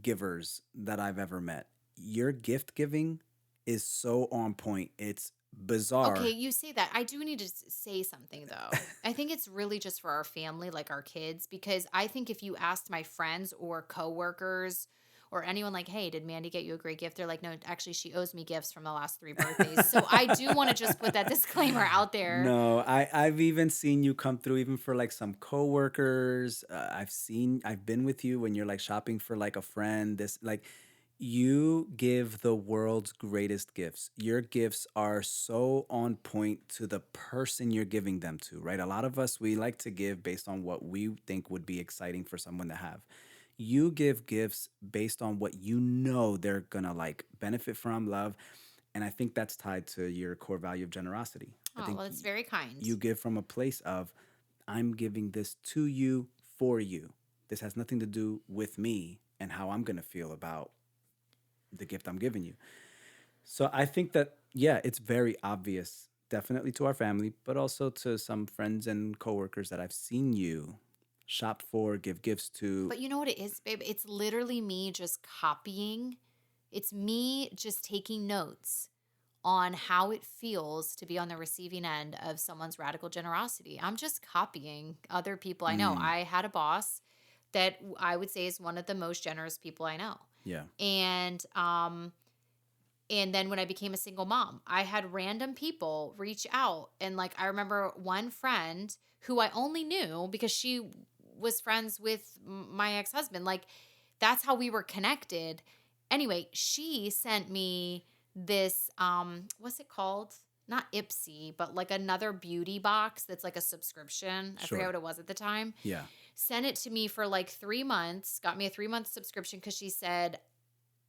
givers that I've ever met. Your gift giving is so on point. It's bizarre. Okay, you say that. I do need to say something though. I think it's really just for our family, like our kids, because I think if you asked my friends or coworkers or anyone like, hey, did Mandy get you a great gift? They're like, no, actually she owes me gifts from the last 3 birthdays. So I do want to just put that disclaimer out there. No, I've even seen you come through even for like some coworkers. I've been with you when you're like shopping for like a friend. You give the world's greatest gifts. Your gifts are so on point to the person you're giving them to, right? A lot of us, we like to give based on what we think would be exciting for someone to have. You give gifts based on what you know they're gonna like benefit from, love. And I think that's tied to your core value of generosity. I think well, it's very kind. You give from a place of, I'm giving this to you for you. This has nothing to do with me and how I'm gonna feel about the gift I'm giving you. So I think that, yeah, it's very obvious, definitely to our family, but also to some friends and coworkers that I've seen you shop for, give gifts to. But you know what it is, babe? It's literally me just copying. It's me just taking notes on how it feels to be on the receiving end of someone's radical generosity. I'm just copying other people I know. I had a boss that I would say is one of the most generous people I know. Yeah. And then when I became a single mom, I had random people reach out. And like, I remember one friend who I only knew because she was friends with my ex-husband. Like, that's how we were connected. Anyway, she sent me this, what's it called? Not Ipsy, but like another beauty box that's like a subscription. I forget what it was at the time. Yeah. Sent it to me for like 3 months, got me a 3-month subscription because she said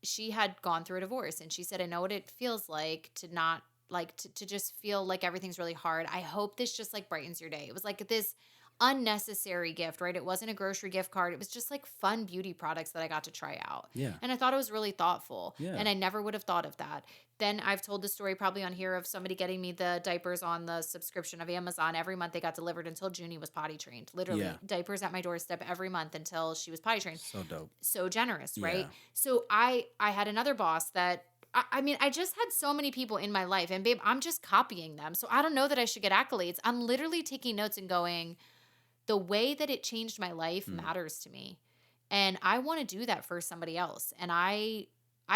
she had gone through a divorce. And she said, I know what it feels like to not like to just feel like everything's really hard. I hope this just like brightens your day. It was like this unnecessary gift, right? It wasn't a grocery gift card. It was just like fun beauty products that I got to try out. Yeah. And I thought it was really thoughtful. Yeah. And I never would have thought of that. Then I've told the story probably on here of somebody getting me the diapers on the subscription of Amazon. Every month they got delivered until Junie was potty trained. Literally diapers at my doorstep every month until she was potty trained. So dope. So generous, right? So I had another boss that I mean, I just had so many people in my life, and babe, I'm just copying them. So I don't know that I should get accolades. I'm literally taking notes and going, the way that it changed my life matters to me. And I want to do that for somebody else. And I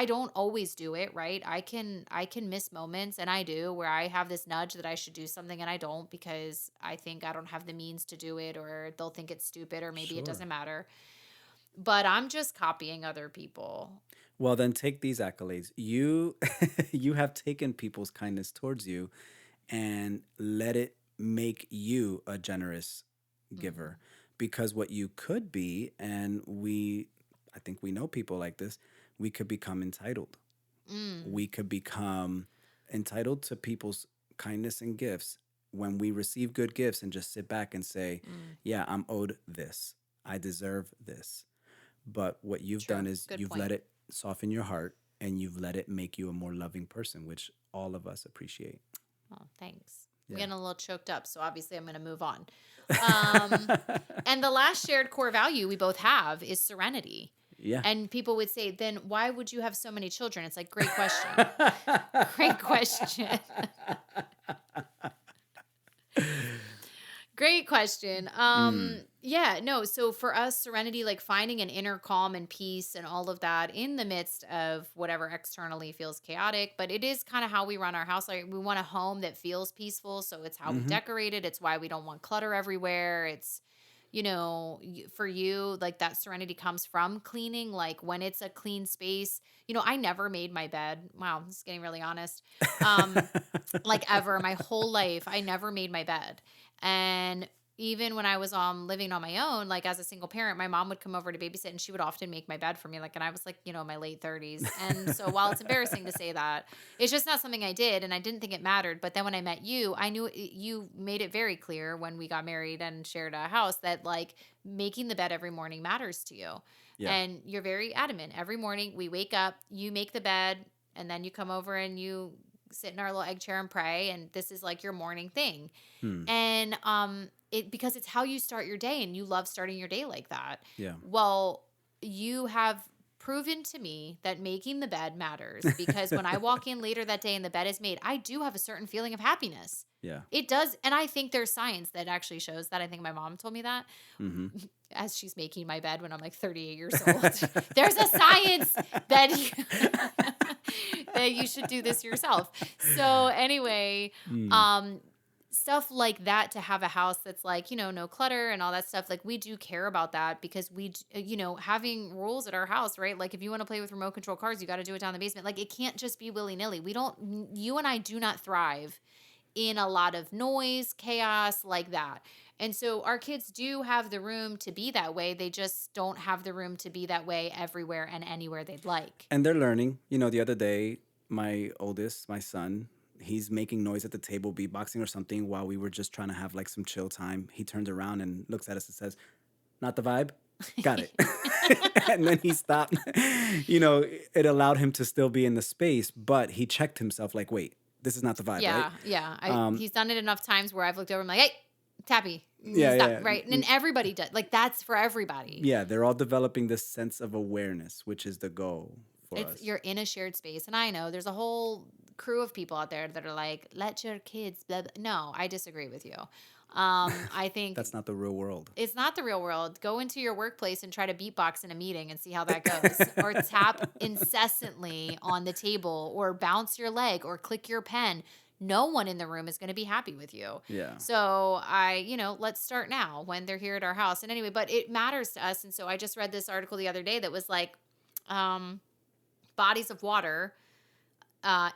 don't always do it, right? I can miss moments, and I do, where I have this nudge that I should do something and I don't because I think I don't have the means to do it, or they'll think it's stupid, or maybe it doesn't matter. But I'm just copying other people. Well, then take these accolades. You have taken people's kindness towards you and let it make you a generous giver. Because what you could be, and I think we know people like this, we could become entitled. We could become entitled to people's kindness and gifts when we receive good gifts and just sit back and say, yeah, I'm owed this. I deserve this. But what you've done is you've let it soften your heart, and you've let it make you a more loving person, which all of us appreciate. Oh, thanks. I'm getting a little choked up, so obviously I'm going to move on. And the last shared core value we both have is serenity. Yeah. And people would say, then why would you have so many children? It's like, great question. Great question. Great question. Yeah, no. So for us, serenity, like finding an inner calm and peace and all of that in the midst of whatever externally feels chaotic, but it is kind of how we run our house. Like, we want a home that feels peaceful. So it's how we decorate it. It's why we don't want clutter everywhere. It's, you know, for you, like that serenity comes from cleaning. Like when it's a clean space, you know, I never made my bed. Wow, this is getting really honest. Like ever, my whole life, I never made my bed. And even when I was living on my own, like as a single parent, my mom would come over to babysit, and she would often make my bed for me. Like, and I was like, you know, my late 30s. And so while it's embarrassing to say that, it's just not something I did, and I didn't think it mattered. But then when I met you, I knew you made it very clear when we got married and shared a house that like making the bed every morning matters to you. Yeah. And you're very adamant. Every morning we wake up, you make the bed, and then you come over and you sit in our little egg chair and pray. And this is like your morning thing. And because it's how you start your day, and you love starting your day like that. Yeah. Well, you have proven to me that making the bed matters, because when I walk in later that day and the bed is made, I do have a certain feeling of happiness. Yeah. It does. And I think there's science that actually shows that. I think my mom told me that as she's making my bed when I'm like 38 years old. There's a science that you should do this yourself. So anyway, stuff like that, to have a house that's like, you know, no clutter and all that stuff. Like, we do care about that, because we, you know, having rules at our house, right? Like, if you want to play with remote control cars, you got to do it down in the basement. Like, it can't just be willy nilly. You and I do not thrive in a lot of noise, chaos like that. And so our kids do have the room to be that way. They just don't have the room to be that way everywhere and anywhere they'd like. And they're learning. You know, the other day, my oldest, my son, he's making noise at the table, beatboxing or something, while we were just trying to have like some chill time. He turns around and looks at us and says, "Not the vibe?" Got it. And then he stopped. You know, it allowed him to still be in the space, but he checked himself like, wait, this is not the vibe, right? Yeah. He's done it enough times where I've looked over and I'm like, hey, Tappy. Yeah. Right. And everybody does. Like, that's for everybody. Yeah. They're all developing this sense of awareness, which is the goal for us. You're in a shared space. And I know there's a whole crew of people out there that are like, let your kids, blah, blah. No, I disagree with you. I think that's not the real world. It's not the real world. Go into your workplace and try to beatbox in a meeting and see how that goes. Or tap incessantly on the table, or bounce your leg, or click your pen. no one in the room is going to be happy with you. Yeah. So let's start now when they're here at our house. And anyway, but it matters to us. And so I just read this article the other day that was like, bodies of water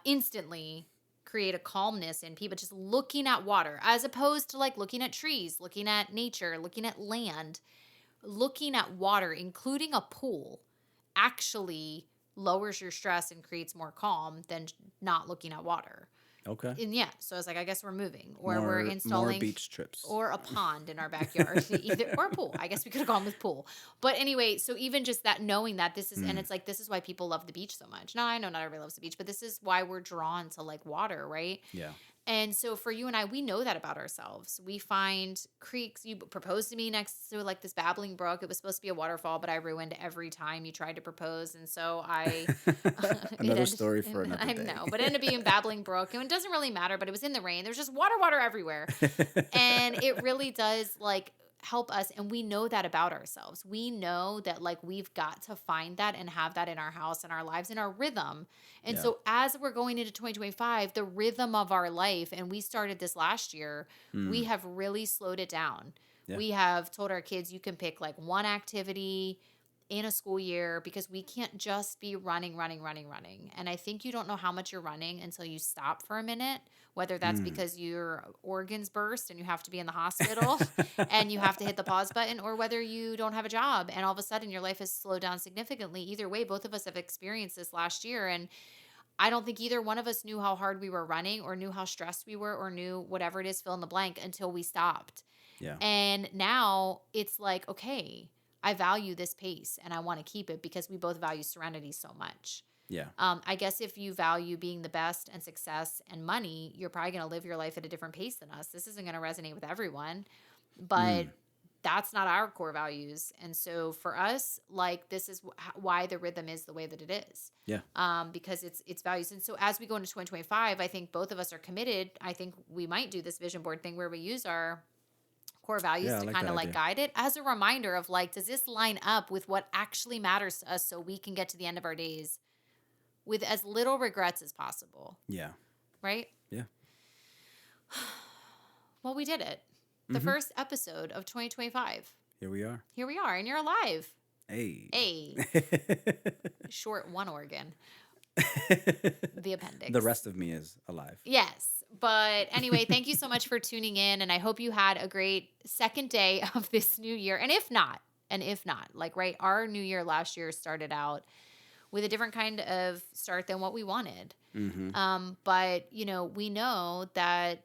instantly create a calmness in people just looking at water, as opposed to like looking at trees, looking at nature, looking at land. Looking at water, including a pool, actually lowers your stress and creates more calm than not looking at water. Okay. And yeah, so I was like, I guess we're moving, or we're installing more beach trips, or a pond in our backyard, or a pool. I guess we could have gone with pool. But anyway, so even just that, knowing that this is, and it's like, this is why people love the beach so much. Now I know not everybody loves the beach, but this is why we're drawn to like water, right? Yeah. And so for you and I, we know that about ourselves. We find creeks. You proposed to me next to like this babbling brook. It was supposed to be a waterfall, but I ruined every time you tried to propose. And so I... another story for another day. I know, but it ended up being babbling brook. And it doesn't really matter, but it was in the rain. There's just water everywhere. And it really does like help us. And we know that about ourselves. We know that like we've got to find that and have that in our house and our lives and our rhythm. And so as we're going into 2025, the rhythm of our life, and we started this last year, we have really slowed it down. Yeah. We have told our kids, you can pick like one activity in a school year, because we can't just be running. And I think you don't know how much you're running until you stop for a minute, whether that's because your organs burst and you have to be in the hospital and you have to hit the pause button, or whether you don't have a job and all of a sudden your life has slowed down significantly. Either way, both of us have experienced this last year. And I don't think either one of us knew how hard we were running, or knew how stressed we were, or knew whatever it is, fill in the blank, until we stopped. Yeah. And now it's like, okay, I value this pace and I want to keep it, because we both value serenity so much. Yeah. I guess if you value being the best and success and money, you're probably going to live your life at a different pace than us. This isn't going to resonate with everyone, but that's not our core values. And so for us, like, this is why the rhythm is the way that it is. Yeah. Because it's values. And so as we go into 2025, I think both of us are committed. I think we might do this vision board thing where we use our core values to kind of like guide it as a reminder of like, does this line up with what actually matters to us, so we can get to the end of our days with as little regrets as possible. Yeah. Right? Yeah. Well, we did it. The first episode of 2025. Here we are. And you're alive. Hey. Short one organ. The appendix. The rest of me is alive. Yes. But anyway, thank you so much for tuning in. And I hope you had a great second day of this new year. And if not, like, right, our new year last year started out with a different kind of start than what we wanted. But, we know that,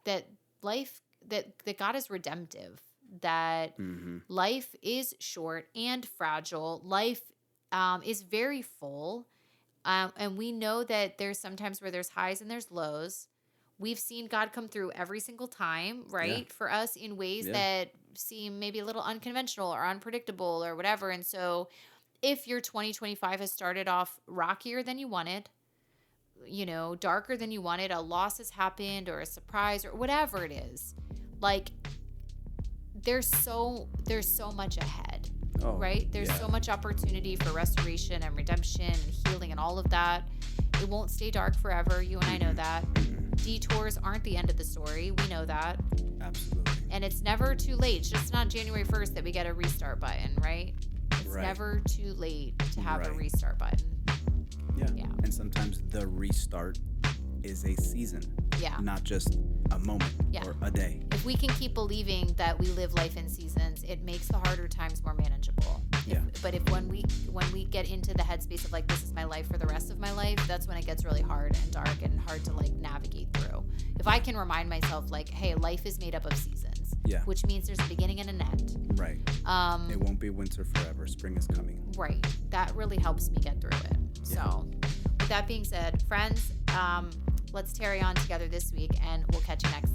that life, that God is redemptive, that life is short and fragile. Life is very full. And we know that there's sometimes where there's highs and there's lows. We've seen God come through every single time, right? Yeah. For us in ways that seem maybe a little unconventional or unpredictable or whatever. And so if your 2025 has started off rockier than you wanted, darker than you wanted, a loss has happened or a surprise or whatever it is, like, there's so much ahead. Oh, right? There's so much opportunity for restoration and redemption and healing and all of that. It won't stay dark forever. You and I know that. Detours aren't the end of the story. We know that. Absolutely. And it's never too late. It's just not January 1st that we get a restart button, right? It's never too late to have a restart button. Yeah. And sometimes the restart is a season. Yeah. Not just a moment or a day. If we can keep believing that we live life in seasons, it makes the harder times more manageable. But when we get into the headspace of like, this is my life for the rest of my life, that's when it gets really hard and dark and hard to like navigate through. If I can remind myself like, hey, life is made up of seasons. Yeah. Which means there's a beginning and an end. Right. It won't be winter forever. Spring is coming. Right. That really helps me get through it. Yeah. So with that being said, friends, let's carry on together this week, and we'll catch you next